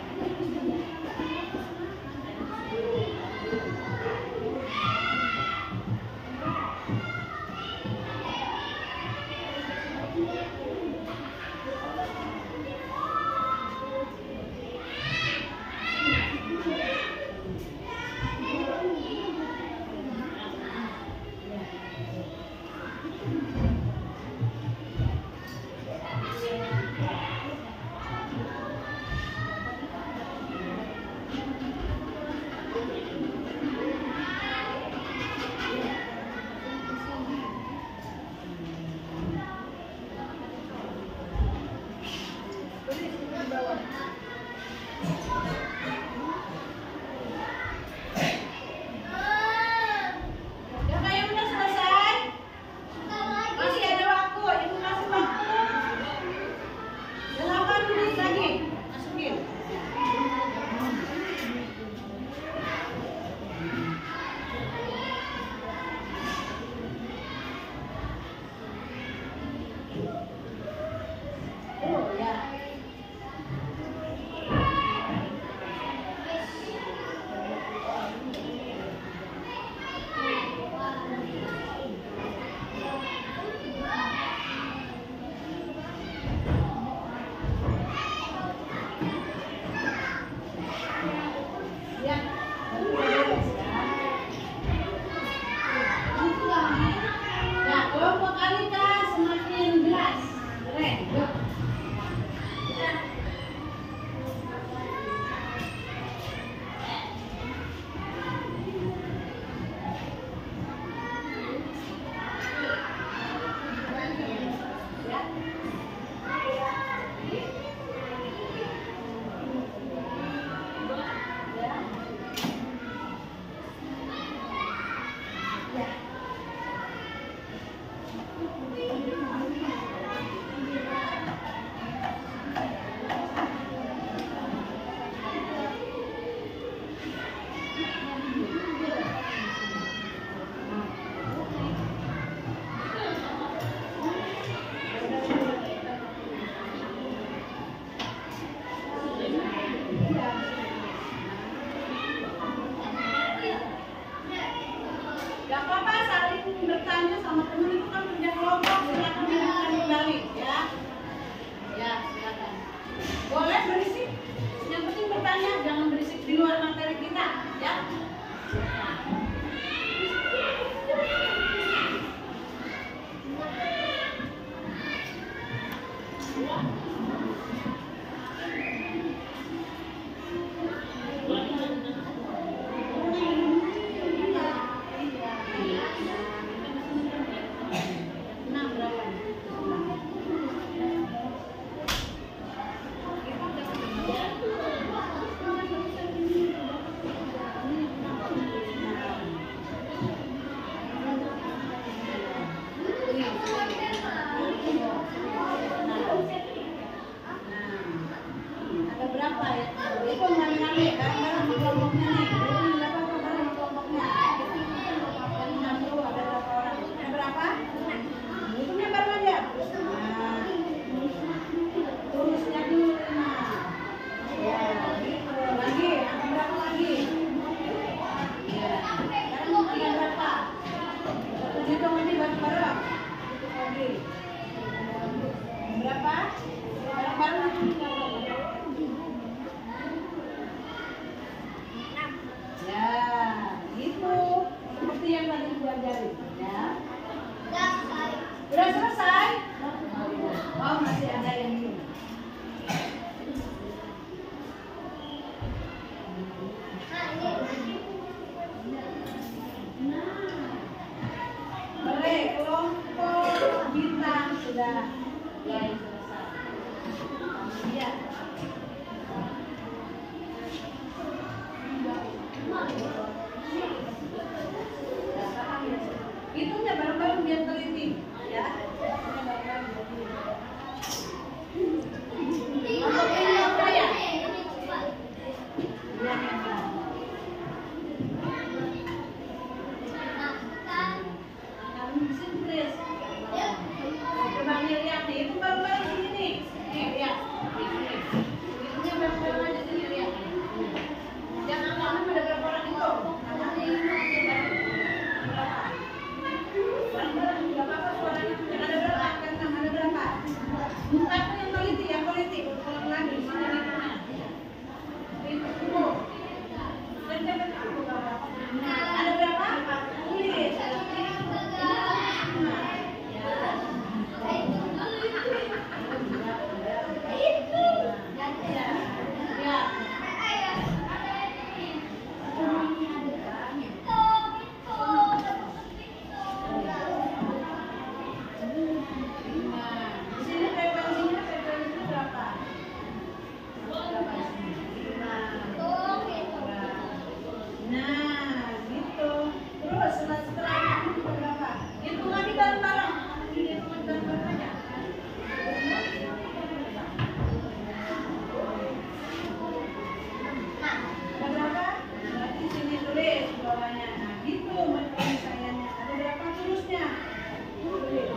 Coba lihat itu Di sini frekuensinya berapa? Nah, gitu. Terus setelah itu berapa? Hitungan di bareng-bareng. Hitungan bareng-bareng aja. Ada berapa? Berarti sini tulis bawahnya. Nah, gitu penyelesaiannya. Ada berapa tulisnya? Tulis.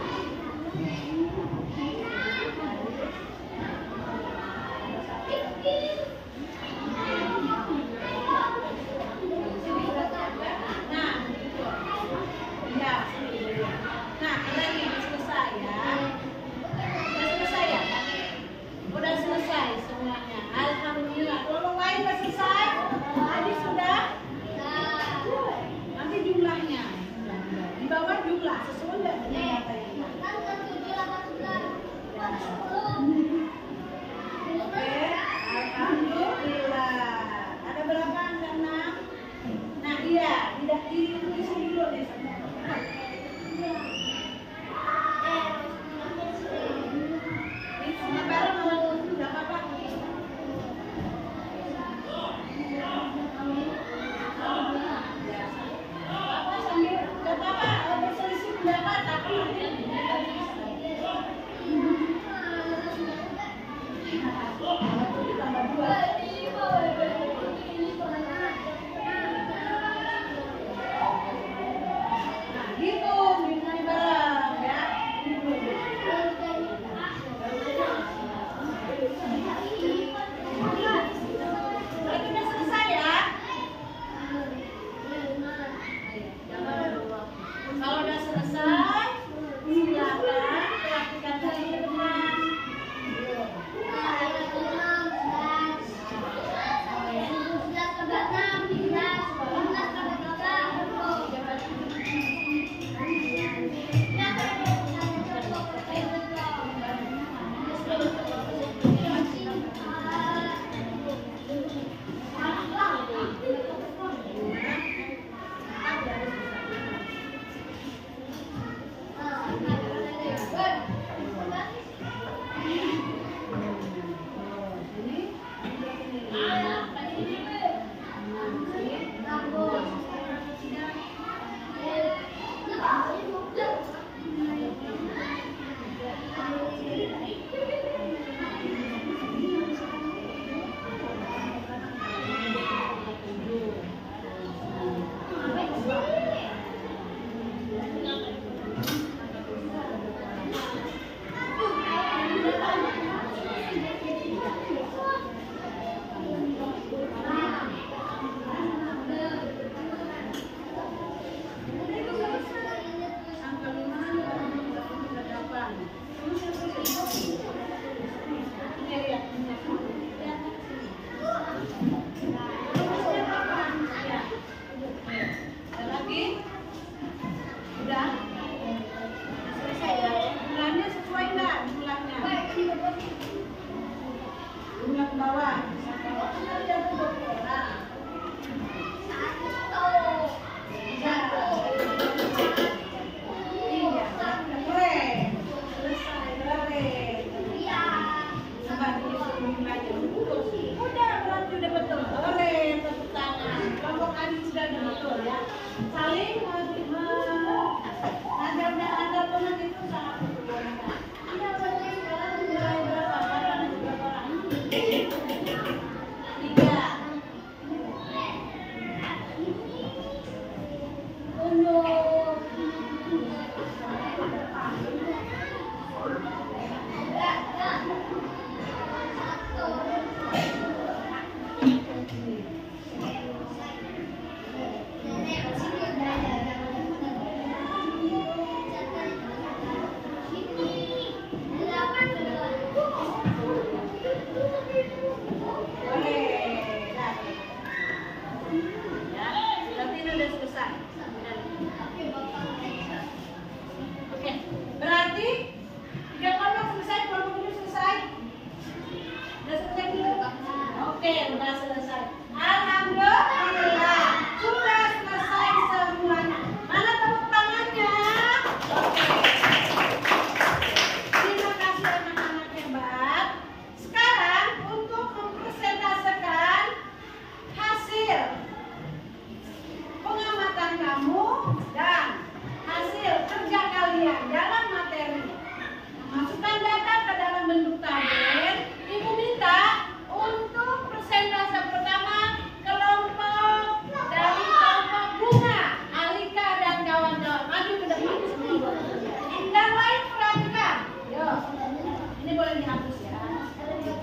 dihapus ya.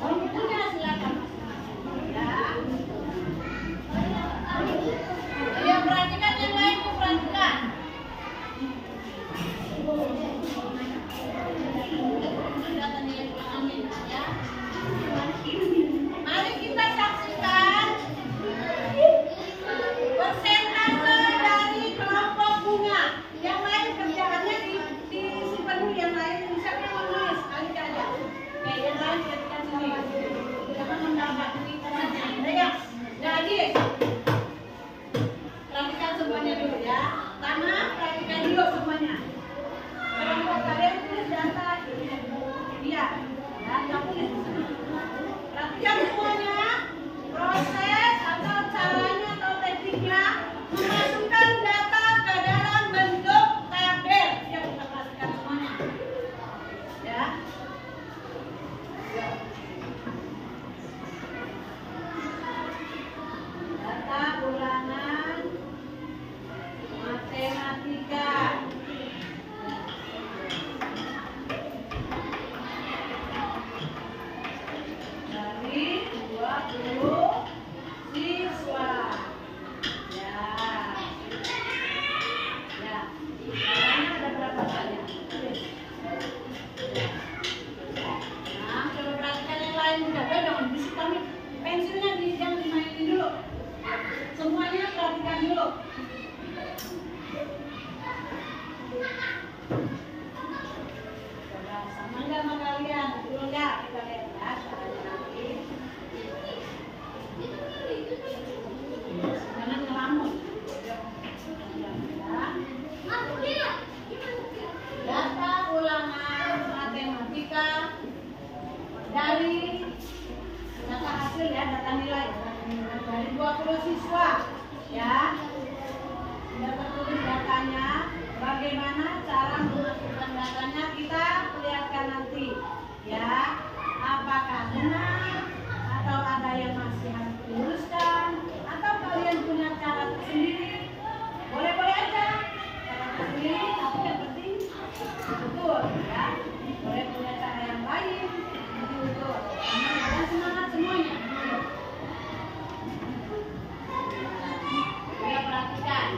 Bukunya silakan ya. Ayo perhatikan yang lain, perhatikan. Mari kita saksikan persentase dari kelompok bunga. Yang lain kerjaannya disimpan dulu, yang lain siapa yang mau nulis kali aja. Oke, yang lain perhatikan sini. Jangan mendapat ya. Jadi perhatikan semuanya dulu ya. Pertama perhatikan dulu semuanya. Kelompok kalian tulis data iya. Ya, nggak tulis. Perhatikan semuanya. Proses atau caranya atau tekniknya memasukkan data ke dalam bentuk tabel. Ya, kita perhatikan semuanya. Ya. Data ulangan matematika. Dari 20 siswa. Ya. Ya. Caranya ada berapa banyak? Nah, coba perhatikan yang lain juga. Jangan bisik kami. Pensilnya jangan dimainin dulu. Semuanya perhatikan dulu. Coba sama nggak sama kalian? Dulu nggak? Kita lihat ya caranya nanti. Jangan ngelamun. Ya. Data ulangan matematika dari data hasil ya, data nilai dari 20 siswa ya. Kita tulis datanya, bagaimana cara memasukkan datanya kita lihatkan nanti ya. Apakah benar atau ada yang masih harus diluruskan atau kalian punya cara sendiri, boleh-boleh aja cara sendiri, tapi yang penting betul ya. Boleh punya cara yang lain, betul. Karena semangat semuanya. Ya, perhatikan.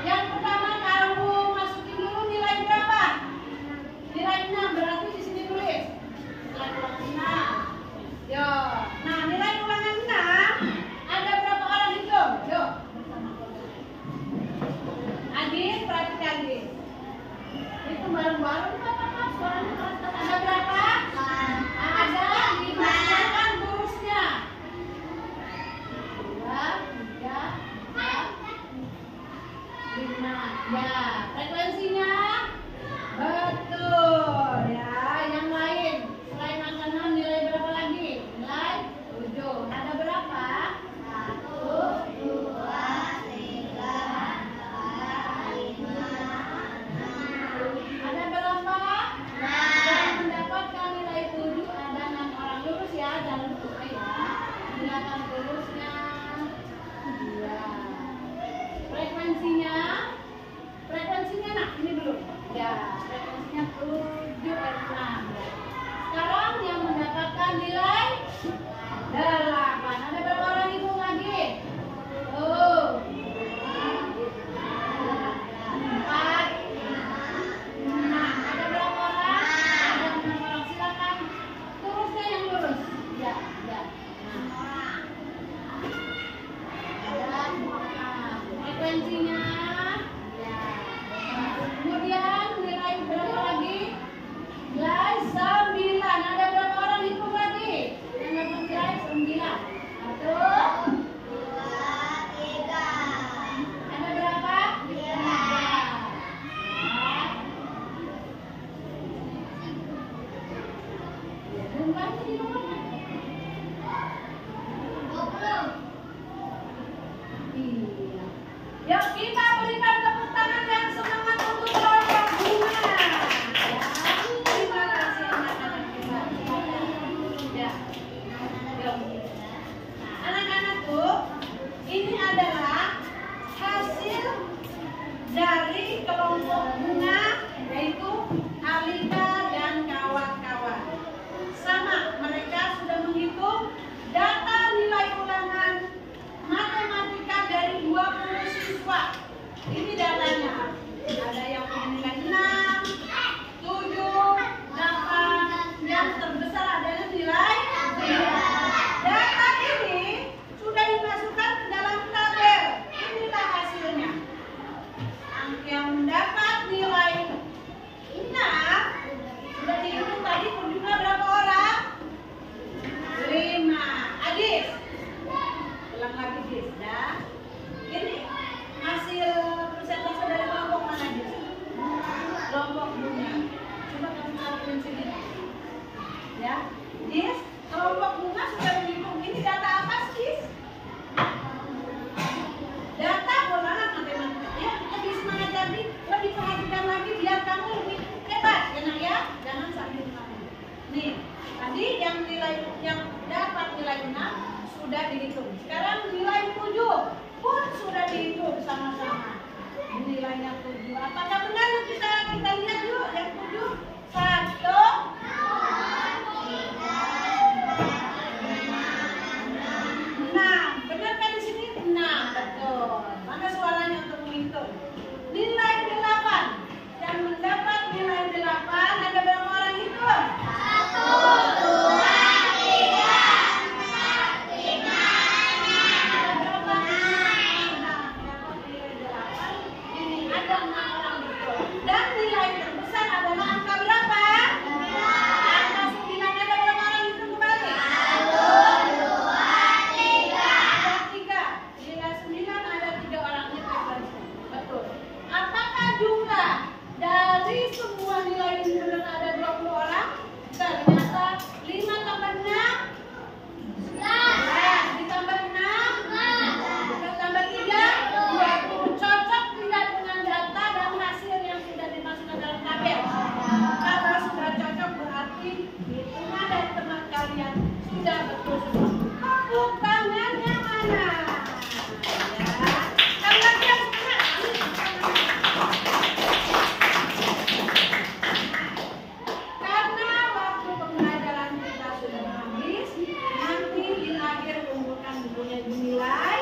Yang pertama kamu masukin dulu nilai berapa? Nilai 6, berarti di sini tulis nilai ulangan 6. Yo, nah nilai ulangan 6 ada berapa orang hitung? Yo, Adin, perhatikan Adin. Itu bareng-bareng apa suaranya? Ada berapa? Ada 5 kan kurusnya. 2, 3, 4, 5. Ya, frekuensinya betul ya. Yang lain selain makanan nilai berapa lagi? Nilai 7. Ada berapa? 1, 2, 3, 4, 5, 6. Ada berapa? Yang mendapatkan nilai 7 ada 6 orang. Lurus ya, jangan lupa ya. Silakan lurusnya. Iya. Frekuensinya nah ini dulu ya, frekuensinya 7/6. Sekarang yang mendapatkan nilai 8 ada berapa orang hitung lagi? 4, 5, ada berapa orang? Ada 6 orang. Silakan terusnya yang lurus ya, ya. Ada 6. Frekuensinya ya. Kemudian nilai berapa lagi? Nilai 9. Ada berapa orang hitung lagi? Yang dapat nilai 9. 1, 2, 3. Ada berapa? 3. Bukan di rumahnya. 20. Iya. Yuk kita berikan tepuk tangan yang semangat untuk kelompok bunga. Ya, terima kasih anak-anak kita. Ya. Yuk. Anak-anakku, ini adalah hasil dari kelompok bunga, yaitu Alika dan kawan-kawan. Sama Tadi yang dapat nilai 6 sudah dihitung. Sekarang nilai 7 pun sudah dihitung sama-sama. Nilainya 7. Apakah benar? Kita lihat yuk yang 7. 1, 6. Benar kan di sini? 6, betul. Mana suaranya untuk menghitung? Nilai 8. Yang mendapat nilai 8 ada berapa orang hitung? 1, 2, 3, 4, 5, 6. Ada berapa? 6. Dapat nilai 8. Ini ada 6 orang betul. Dan nilai terbesar adalah angka berapa? Angka 9. Ada berapa orang hitung kembali? 1, 2, 3. Ada 3. Nilai 9 ada 3 orang hitung. Betul. Apakah jumlah dari semua nilai ini benar ada 20 orang? Ternyata 5 tambah 6 11, ditambah 6 ditambah 3 20. Cocok tidak dengan data dan hasil yang sudah dimasukkan dalam tabel? Kalau sudah cocok berarti hitungan dari teman kalian sudah betul semua. Tepuk tangannya mana? Ya. Tangan yang semangat. Karena waktu pembelajaran kita sudah habis, nanti di akhir kumpulkan bukunya dinilai.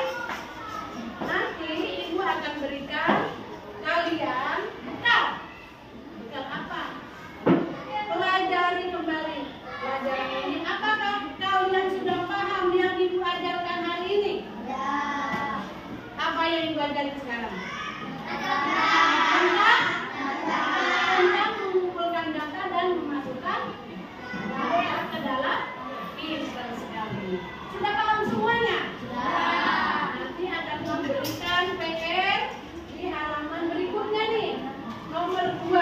Nanti ibu akan berikan kalian bekal. Bekal apa? Pelajari kembali pelajaran ini. Apakah kalian sudah paham yang ibu ajarkan hari ini? Apa yang ibu ajarin sekarang? Tentang mengumpulkan data dan memasukkan data ke dalam pintar sekali. Sudah paham semuanya? Nanti akan memberikan PR di halaman berikutnya nih. Nomor 2,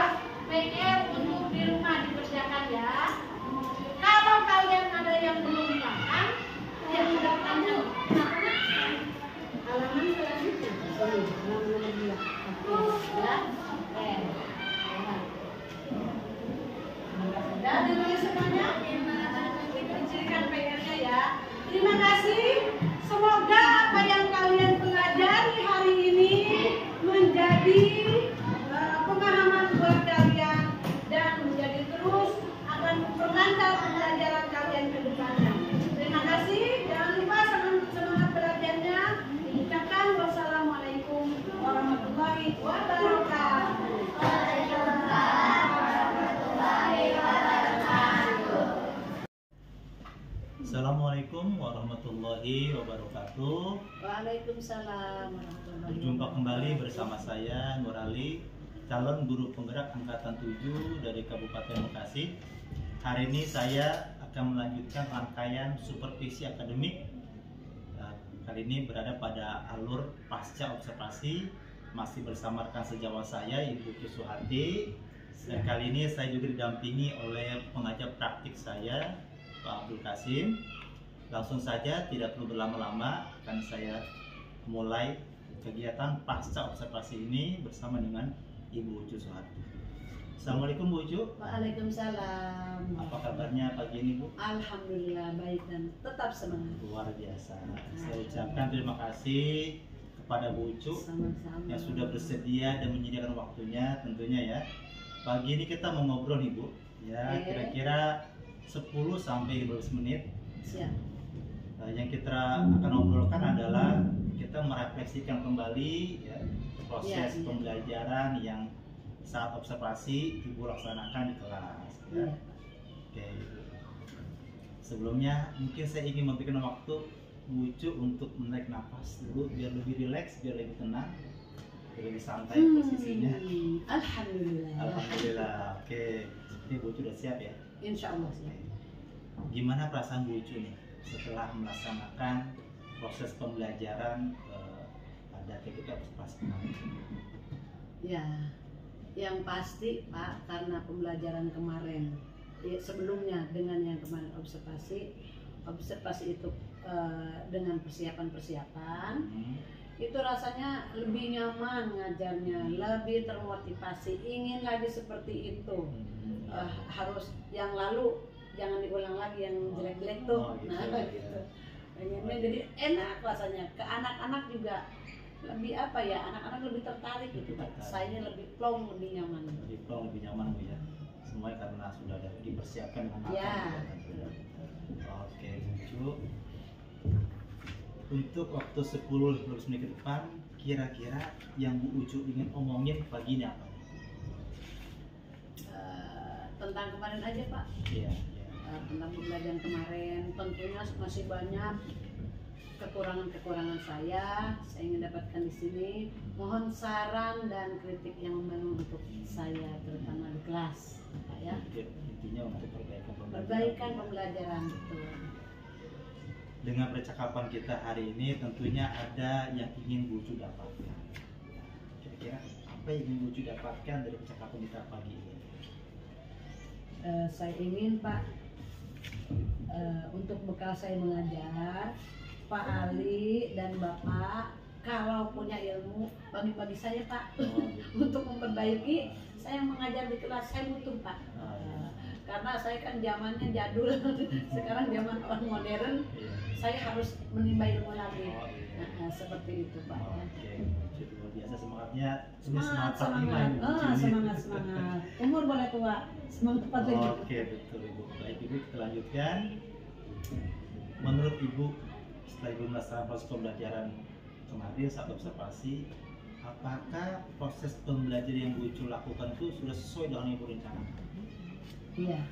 PR untuk di rumah dikerjakan ya. Kalau kalian ada yang belum paham, yang sudah paham, halaman selanjutnya. Halaman nomor 2. Oke, ya. Sudah ditulis semuanya? Dicirikan PR-nya ya. Terima kasih. Semoga apa yang kalian pelajari hari ini menjadi pemahaman buat kalian dan menjadi terus akan memperlancar pembelajaran kalian ke depannya. Terima kasih. Jangan lupa semangat belajarnya. Diucapkan wassalamualaikum warahmatullahi wabarakatuh. Assalamualaikum warahmatullahi wabarakatuh. Waalaikumsalam warahmatullahi Berjumpa kembali bersama saya Nur Ali, calon guru penggerak angkatan 7 dari Kabupaten Bekasi. Hari ini saya akan melanjutkan rangkaian supervisi akademik. Kali ini berada pada alur pasca observasi, masih bersama rekan sejawat saya Ibu Suharti. Dan kali ini saya juga didampingi oleh pengajar praktik saya Pak Abdul Kasim. Langsung saja, tidak perlu berlama-lama, akan saya mulai kegiatan pasca observasi ini bersama dengan Ibu Ucu Suharti. Assalamualaikum Bu Ucu. Waalaikumsalam. Apa kabarnya pagi ini Bu? Alhamdulillah baik dan tetap semangat. Luar biasa. Saya ucapkan terima kasih kepada Bu Ucu Sama-sama. yang sudah bersedia dan menyediakan waktunya tentunya ya. Pagi ini kita mau ngobrol nih Bu. Ya, kira-kira 10 sampai 15 menit. Siap. Yang kita akan obrolkan adalah kita merefleksikan kembali ya, proses pembelajaran yang saat observasi Ibu laksanakan di kelas ya. Oke. Sebelumnya mungkin saya ingin memberikan waktu Bu Ucu untuk menarik nafas dulu biar lebih rileks, biar lebih tenang, biar lebih santai posisinya. Alhamdulillah. Alhamdulillah. Oke. Ini Bu Ucu udah siap ya? Insya Allah siap. Gimana perasaan Bu Ucu nih setelah melaksanakan proses pembelajaran pada ketika observasi kemarin? Ya, yang pasti Pak, karena pembelajaran kemarin sebelumnya dengan yang kemarin observasi itu dengan persiapan itu rasanya lebih nyaman ngajarnya, lebih termotivasi, ingin lagi seperti itu. Harus yang lalu jangan diulang lagi yang jelek-jelek tuh. Oh, gitu, Nah gitu. gitu. Pengennya jadi enak rasanya. Ke anak-anak juga lebih apa ya, anak-anak lebih tertarik gitu Pak. Saya lebih plong, lebih nyaman. Lebih plong, lebih nyaman Bu ya. Semuanya karena sudah ada dipersiapkan dengan matang. Ya. Gitu. Oke Bu. Untuk waktu 10 menit ke depan, kira-kira yang Bu Ucu ingin omongin pagi ini apa? Tentang kemarin aja Pak. Iya. Tentang pembelajaran kemarin, tentunya masih banyak kekurangan-kekurangan saya ingin dapatkan di sini. Mohon saran dan kritik yang membangun untuk saya, terutama di kelas, Pak ya. Intinya untuk Perbaikan pembelajaran betul. Dengan percakapan kita hari ini, tentunya ada yang ingin Bu Ucu dapatkan. Kira-kira apa yang ingin Bu Ucu dapatkan dari percakapan kita pagi ini? Saya ingin Pak, untuk bekal saya mengajar, Pak Ali dan Bapak kalau punya ilmu bagi-bagi saya Pak. Untuk memperbaiki saya mengajar di kelas, saya butuh Pak. Karena saya kan zamannya jadul, sekarang zaman orang modern, saya harus menimba ilmu lagi. Nah, seperti itu Pak. Oke, luar biasa semangatnya. Semangat. Umur boleh tua, semangat 45. Oke, betul Ibu. Baik Ibu, kita lanjutkan. Menurut Ibu, setelah Ibu melaksanakan proses pembelajaran kemarin saat observasi, apakah proses pembelajaran yang Bu Ucu lakukan itu sudah sesuai dengan yang Ibu rencanakan? Iya,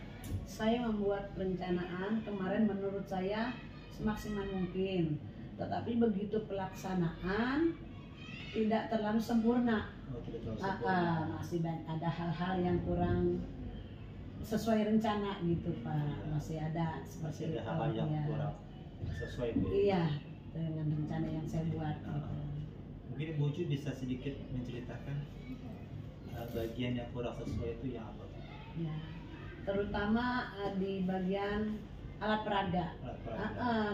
saya membuat perencanaan kemarin menurut saya semaksimal mungkin, tetapi begitu pelaksanaan tidak terlalu sempurna. Masih ada hal-hal yang kurang sesuai rencana gitu Pak, masih ada seperti ada hal yang kurang sesuai Bu. Iya, dengan rencana yang saya buat. Mungkin Bu Ucu bisa sedikit menceritakan bagian yang kurang sesuai itu yang apa? Ya, terutama di bagian alat peraga.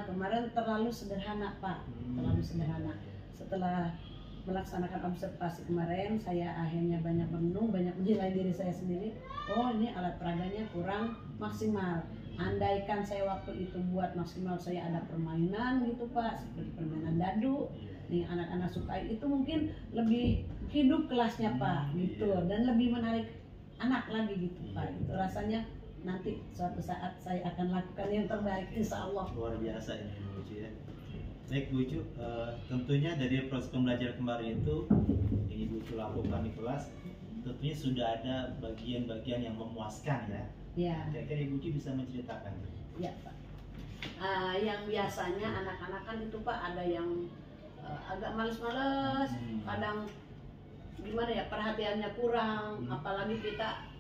Kemarin terlalu sederhana Pak, terlalu sederhana. Setelah melaksanakan observasi kemarin, saya akhirnya banyak merenung, banyak menilai diri saya sendiri. Oh, ini alat peraganya kurang maksimal. Andaikan saya waktu itu buat maksimal, saya ada permainan gitu Pak, seperti permainan dadu. Nih anak-anak suka itu mungkin lebih hidup kelasnya Pak, gitu, dan lebih menarik anak lagi gitu Pak. Itu rasanya nanti suatu saat saya akan lakukan yang terbaik insya Allah. Luar biasa ini Bu Ucu ya. Baik Bu Ucu, tentunya dari proses pembelajaran kemarin itu yang Ibu Ucu lakukan di kelas, tentunya sudah ada bagian-bagian yang memuaskan ya. Ya. Kira-kira Ibu Ucu bisa menceritakan? Ya Pak. Yang biasanya anak-anak kan itu Pak ada yang agak males-males, kadang gimana ya, perhatiannya kurang, apalagi kita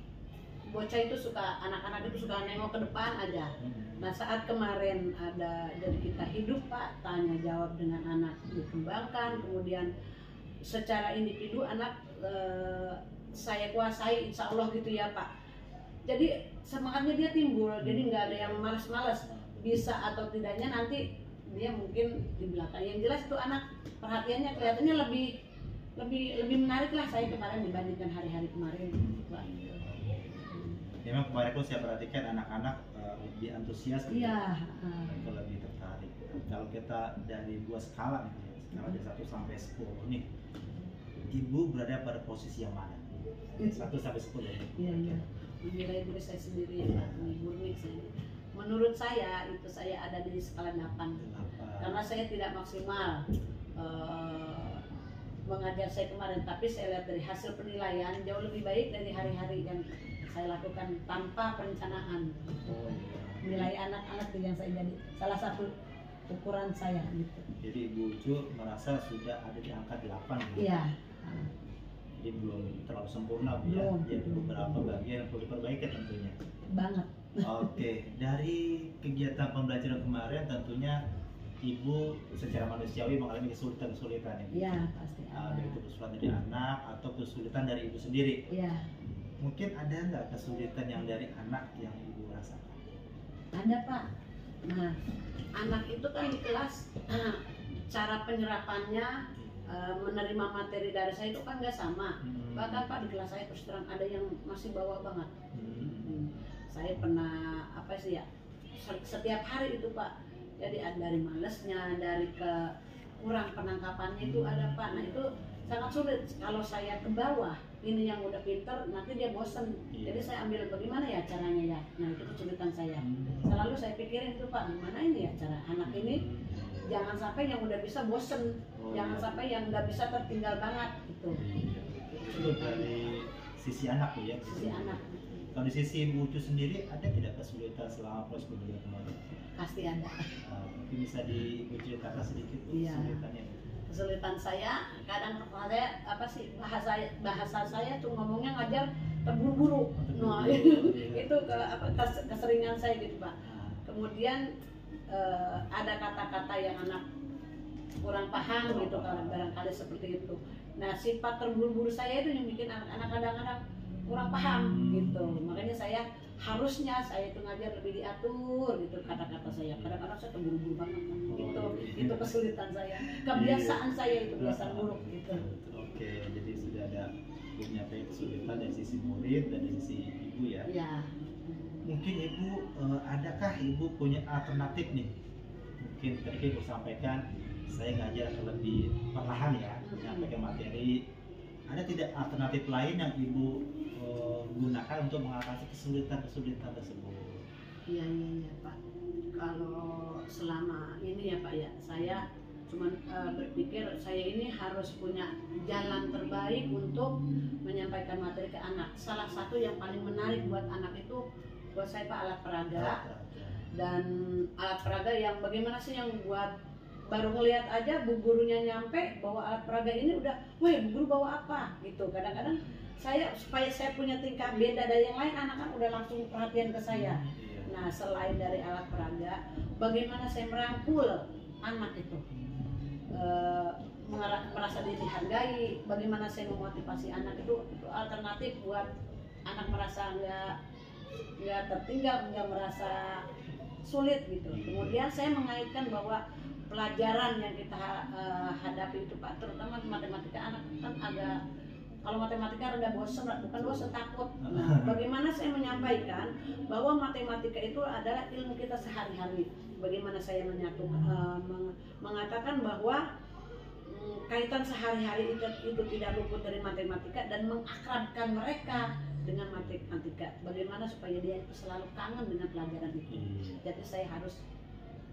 bocah itu suka, anak-anak itu suka nengok ke depan aja. Nah saat kemarin ada, jadi kita hidup Pak, tanya jawab dengan anak dikembangkan, kemudian secara individu anak saya kuasai insya Allah gitu ya Pak. Jadi semangatnya dia timbul, jadi nggak ada yang malas-malas. Bisa atau tidaknya nanti dia mungkin di belakang. Yang jelas itu anak perhatiannya kelihatannya lebih menarik lah saya kemarin dibandingkan hari-hari kemarin Pak. Memang kemarin pun saya perhatikan anak-anak lebih antusias, iya, lebih tertarik. Kalau kita dari dua skala nih, skala dari 1 sampai 10 nih, Ibu berada pada posisi yang mana? 1 sampai 10 ya? Iya. Menilai diri saya sendiri ya Pak, murni saya. Menurut saya itu saya ada di skala 8. Karena saya tidak maksimal mengajar saya kemarin, tapi saya lihat dari hasil penilaian jauh lebih baik dari hari-hari yang saya lakukan tanpa perencanaan. Nilai anak-anak yang saya jadi salah satu ukuran saya gitu. Jadi Ibu Ucu merasa sudah ada di angka 8 gitu? Iya. Jadi belum terlalu sempurna Bu ya. Jadi beberapa bagian yang perlu diperbaiki tentunya. Banget. Oke, dari kegiatan pembelajaran kemarin tentunya Ibu secara manusiawi mengalami kesulitan-kesulitan ini. Iya, pasti ada. Baik itu kesulitan dari anak atau kesulitan dari Ibu sendiri. Iya. Mungkin ada nggak kesulitan yang dari anak yang Ibu rasakan? Ada Pak. Nah, anak itu kan di kelas cara penyerapannya, menerima materi dari saya itu kan nggak sama. Bahkan Pak di kelas saya terus terang ada yang masih bawah banget. saya pernah apa sih ya, setiap hari itu Pak. Jadi dari malesnya, dari kurang penangkapannya itu ada Pak. Nah itu sangat sulit kalau saya ke bawah. Ini yang udah pinter, nanti dia bosen. Jadi saya ambil bagaimana ya caranya ya. Nah itu kesulitan saya. Selalu saya pikirin itu Pak, gimana ini ya cara anak ini jangan sampai yang udah bisa bosen, jangan sampai yang nggak bisa tertinggal banget gitu. Itu dari sisi anak Bu ya. Sisi anak. Kalau di sisi Ibu Ucu sendiri ada tidak kesulitan selama proses belajar kemarin? Pasti ada. Mungkin bisa Ibu ceritakan sedikit Bu, Iya. kesulitannya. Kesulitan saya kadang saya apa sih bahasa saya tuh ngomongnya ngajar terburu-buru. Nah, itu keseringan saya gitu Pak. Kemudian ada kata-kata yang anak kurang paham gitu kalau barangkali seperti itu. Nah sifat terburu-buru saya itu yang bikin anak-anak kadang-kadang kurang paham gitu. Makanya saya harusnya saya itu ngajar lebih diatur gitu kata-kata saya. Kadang-kadang saya terburu-buru banget gitu. Itu kesulitan saya, kebiasaan saya itu kebiasaan buruk gitu. Oke, jadi sudah ada punya kesulitan dari sisi murid dan dari sisi ibu ya. Iya. Mungkin ibu adakah ibu punya alternatif nih? Mungkin tadi ibu sampaikan saya ngajar lebih perlahan ya, menyampaikan materi. Ada tidak alternatif lain yang ibu gunakan untuk mengatasi kesulitan tersebut? Iya Pak. Kalau selama ini ya Pak ya, saya cuman berpikir saya ini harus punya jalan terbaik untuk menyampaikan materi ke anak. Salah satu yang paling menarik buat anak itu buat saya Pak alat peraga. Dan alat peraga yang bagaimana sih yang buat baru ngelihat aja bu gurunya nyampe bawa alat peraga ini udah, wah bu guru bawa apa gitu. Kadang-kadang saya supaya saya punya tingkah beda dari yang lain, anak kan udah langsung perhatian ke saya. Nah selain dari alat peraga, bagaimana saya merangkul anak itu merasa dihargai, bagaimana saya memotivasi anak itu alternatif buat anak merasa nggak tertinggal, nggak merasa sulit gitu. Kemudian saya mengaitkan bahwa pelajaran yang kita hadapi itu Pak, terutama matematika, anak kan agak, kalau matematika rada bosan, bukan bosan, takut. Nah, bagaimana saya menyampaikan bahwa matematika itu adalah ilmu kita sehari-hari. Bagaimana saya mengatakan bahwa kaitan sehari-hari itu tidak luput dari matematika dan mengakrabkan mereka dengan matematika. Bagaimana supaya dia itu selalu kangen dengan pelajaran itu. Jadi saya harus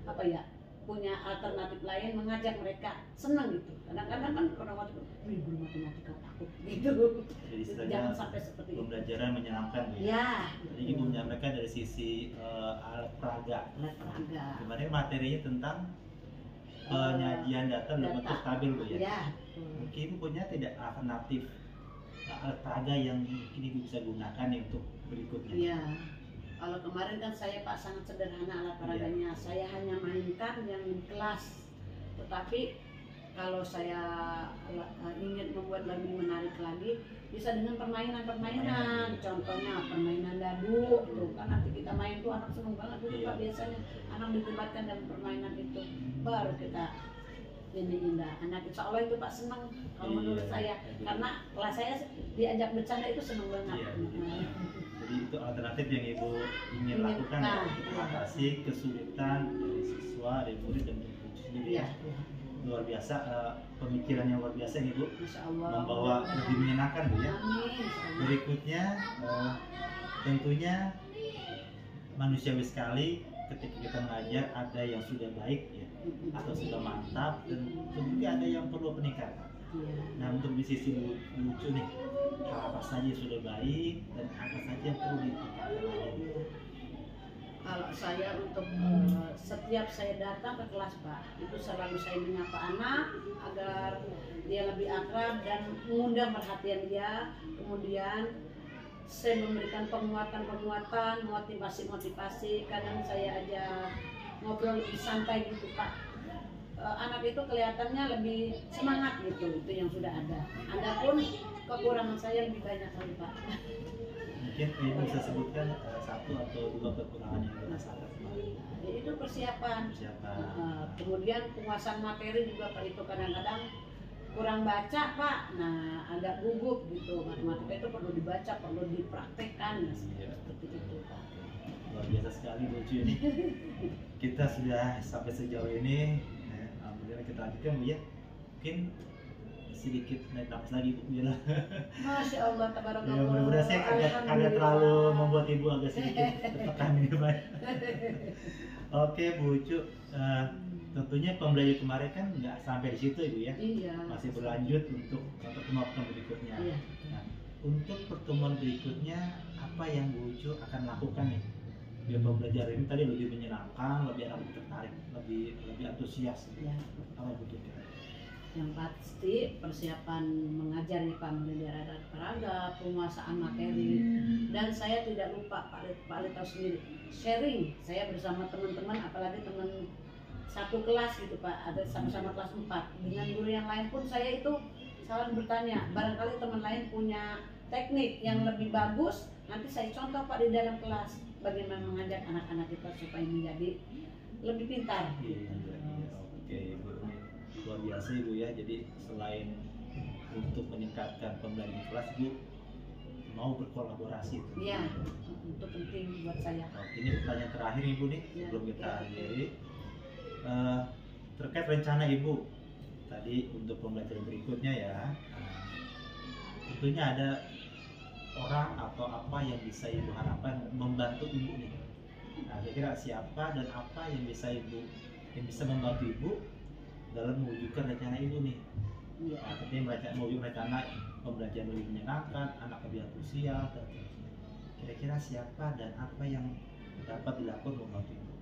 apa ya, punya alternatif lain, mengajak mereka senang gitu. Kadang-kadang kan orang waktu itu guru matematika takut gitu. Jadi jangan sampai seperti itu. Pembelajaran menyenangkan ya. Jadi ibu menyampaikan dari sisi alat peraga. Alat peraga. Kemarin materinya tentang penyajian data dalam bentuk stabil Bu ya. Ya. Mungkin ibu punya tidak alternatif alat peraga yang mungkin ibu bisa gunakan untuk berikutnya? Iya. Kalau kemarin kan saya Pak sangat sederhana alat peraganya. Saya hanya mainkan yang di kelas. Tetapi kalau saya ingin membuat lebih menarik lagi, bisa dengan permainan-permainan. Contohnya permainan dadu, tuh kan nanti kita main tuh anak seneng banget tuh Pak, biasanya anak dilibatkan dalam permainan itu. Baru kita ini indah. Anak insya Allah itu Pak seneng kalau menurut saya, karena kelas saya diajak bercanda itu seneng banget. Jadi itu alternatif yang ibu ingin lakukan untuk mengatasi kesulitan dari siswa, dari murid dan ibu sendiri. Luar biasa, pemikiran yang luar biasa nih Bu, membawa lebih menyenangkan Bu ya. Berikutnya tentunya manusiawi sekali ketika kita mengajar ada yang sudah baik ya, atau sudah mantap, dan tentunya ada yang perlu peningkatan. Nah untuk di sisi lucu nih, apa saja sudah baik dan apa saja yang perlu ditingkatkan lagi? Kalau saya untuk setiap saya datang ke kelas Pak, itu selalu saya menyapa anak agar dia lebih akrab dan mengundang perhatian dia. Kemudian saya memberikan penguatan-penguatan, motivasi-motivasi. Kadang saya ajak ngobrol lebih santai gitu Pak. Anak itu kelihatannya lebih semangat gitu, itu yang sudah ada. Adapun kekurangan saya lebih banyak kali Pak. Mungkin ibu bisa sebutkan satu atau dua kekurangan yang dirasakan kemarin. Itu persiapan. Kemudian penguasaan materi juga Pak, itu kadang-kadang kurang baca Pak. Nah agak gugup gitu. Matematika itu perlu dibaca, perlu dipraktekkan, seperti itu Pak. luar biasa sekali Bu Ucu ini. Kita sudah sampai sejauh ini. Alhamdulillah kita lanjutkan Bu ya. Mungkin sedikit naik nafas lagi Bu ya. Masya Allah, tabarakallah. Ya, mudah-mudahan saya kagak terlalu membuat Ibu agak sedikit tertekan ini Pak. Oke Bu Ucu, tentunya pembelajaran kemarin kan nggak sampai di situ Ibu ya. Iya. Masih berlanjut untuk pertemuan berikutnya. Iya. Nah, untuk pertemuan berikutnya apa yang Bu Ucu akan lakukan nih? Biar pembelajaran ini tadi lebih menyenangkan, lebih anak tertarik, lebih antusias. Iya. Apa Bu Ucu? Yang pasti persiapan mengajar nih Pak, mulai dari peraga, penguasaan materi, dan saya tidak lupa Pak Ali tahu sendiri, sharing saya bersama teman-teman, apalagi teman satu kelas gitu Pak, ada sama-sama kelas 4 dengan guru yang lain pun saya itu selalu bertanya, barangkali teman lain punya teknik yang lebih bagus, nanti saya contoh Pak di dalam kelas bagaimana mengajak anak-anak kita supaya menjadi lebih pintar. Oke, Bu, luar biasa Ibu ya. Jadi selain untuk meningkatkan pembelajaran di kelas, Bu mau berkolaborasi. Iya, itu penting buat saya. Ini pertanyaan terakhir Ibu nih, Ya, sebelum kita ya. akhiri. Terkait rencana Ibu tadi untuk pembelajaran berikutnya ya, tentunya ada orang atau apa yang bisa Ibu harapkan membantu Ibu nih. Nah, kira-kira siapa dan apa yang bisa membantu Ibu dalam mewujudkan rencana Ibu nih? Iya. Nah, tentunya mewujudkan rencana pembelajaran lebih menyenangkan, anak lebih antusias, dan seterusnya. Kira-kira siapa dan apa yang dapat dilakukan membantu Ibu?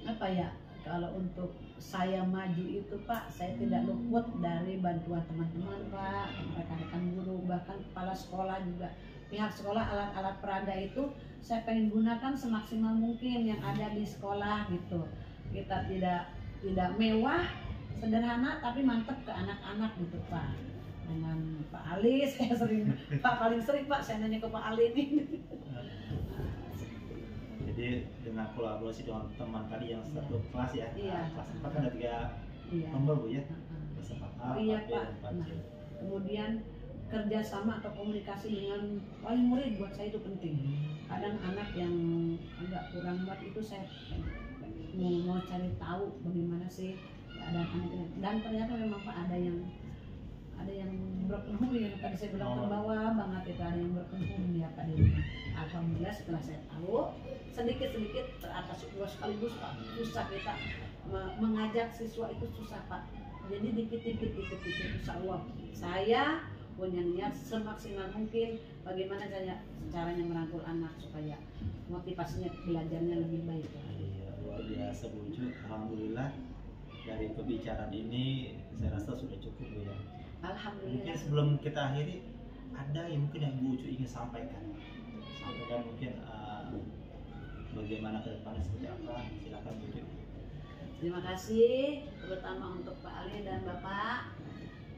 Apa ya, kalau untuk saya maju itu Pak, saya tidak luput dari bantuan teman-teman Pak, rekan-rekan guru, bahkan kepala sekolah juga. Pihak sekolah alat-alat peraga itu saya pengen gunakan semaksimal mungkin yang ada di sekolah gitu. Kita tidak mewah, sederhana tapi mantep ke anak-anak gitu Pak. Dengan Pak Ali saya sering, paling sering Pak saya nanya ke Pak Ali ini. Jadi dengan kolaborasi dengan teman tadi yang satu kelas ya, Iya. Kelas 4 kan ada 3 Iya. nomor Bu ya, kelas 4A, Oh iya 4B, Pak. dan 4C. Nah, kemudian kerjasama atau komunikasi dengan wali murid buat saya itu penting. Kadang anak yang agak kurang kuat itu saya mau cari tahu bagaimana sih keadaan anak ini. Dan ternyata memang Pak ada yang broken home yang tadi saya bilang terbawa banget itu, ada yang broken home ya Pak Dewi. Alhamdulillah setelah saya tahu sedikit-sedikit teratasi dua sekaligus Pak. Susah kita mengajak siswa itu susah Pak. Jadi dikit-dikit insya Allah saya punya niat semaksimal mungkin bagaimana caranya merangkul anak supaya motivasinya belajarnya lebih baik. Iya, luar biasa Bu Ucu. Alhamdulillah dari pembicaraan ini saya rasa sudah cukup Bu ya. Alhamdulillah. Mungkin sebelum kita akhiri ada yang mungkin yang Bu Ucu ingin sampaikan mungkin bagaimana ke depannya seperti apa, silakan Bu Ucu. Terima kasih terutama untuk Pak Ali dan Bapak.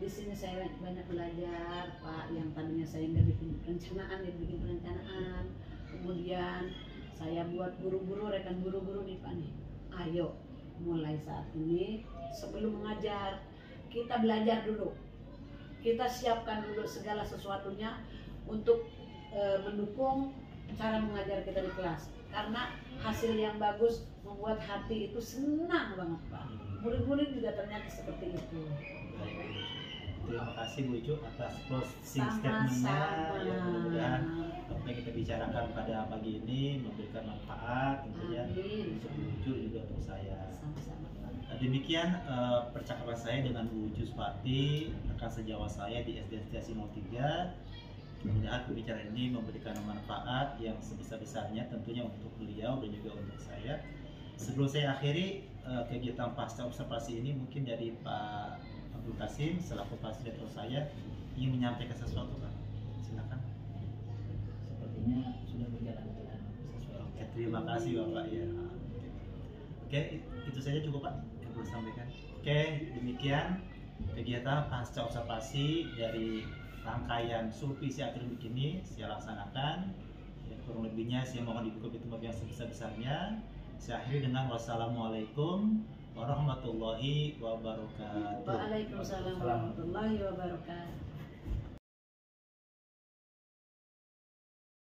Di sini saya banyak belajar Pak, yang tadinya saya nggak bikin perencanaan, dia bikin perencanaan. Kemudian saya buat guru-guru, rekan guru-guru nih Pak nih. Ayo mulai saat ini sebelum mengajar kita belajar dulu. Kita siapkan dulu segala sesuatunya untuk mendukung cara mengajar kita di kelas. Karena hasil yang bagus membuat hati itu senang banget Pak. Murid-murid juga ternyata seperti itu. Terima kasih Bu Ucu atas closing Sama-sama. statementnya. Ya, mudah-mudahan apa yang kita bicarakan pada pagi ini memberikan manfaat tentunya Amin. untuk Bu Ucu juga untuk saya. Sama-sama. Nah, demikian percakapan saya dengan Bu Ucu Suparti, rekan sejawat saya di SD Setiasi 03. Mudah-mudahan pembicaraan ini memberikan manfaat yang sebesar-besarnya tentunya untuk beliau dan juga untuk saya. Sebelum saya akhiri kegiatan pasca observasi ini, mungkin dari Pak Abdul Kasim selaku fasilitator saya ingin menyampaikan sesuatu Pak. Silakan. Sepertinya sudah berjalan sesuai. Oke, terima kasih Bapak ya. Oke, itu saja cukup Pak yang perlu sampaikan. Oke, demikian kegiatan pasca observasi dari rangkaian supervisi akademik ini saya laksanakan. Ya, kurang lebihnya saya mohon dibuka pintu maaf yang sebesar-besarnya. Saya akhiri dengan wassalamualaikum warahmatullahi wabarakatuh. Waalaikumsalam warahmatullahi wabarakatuh.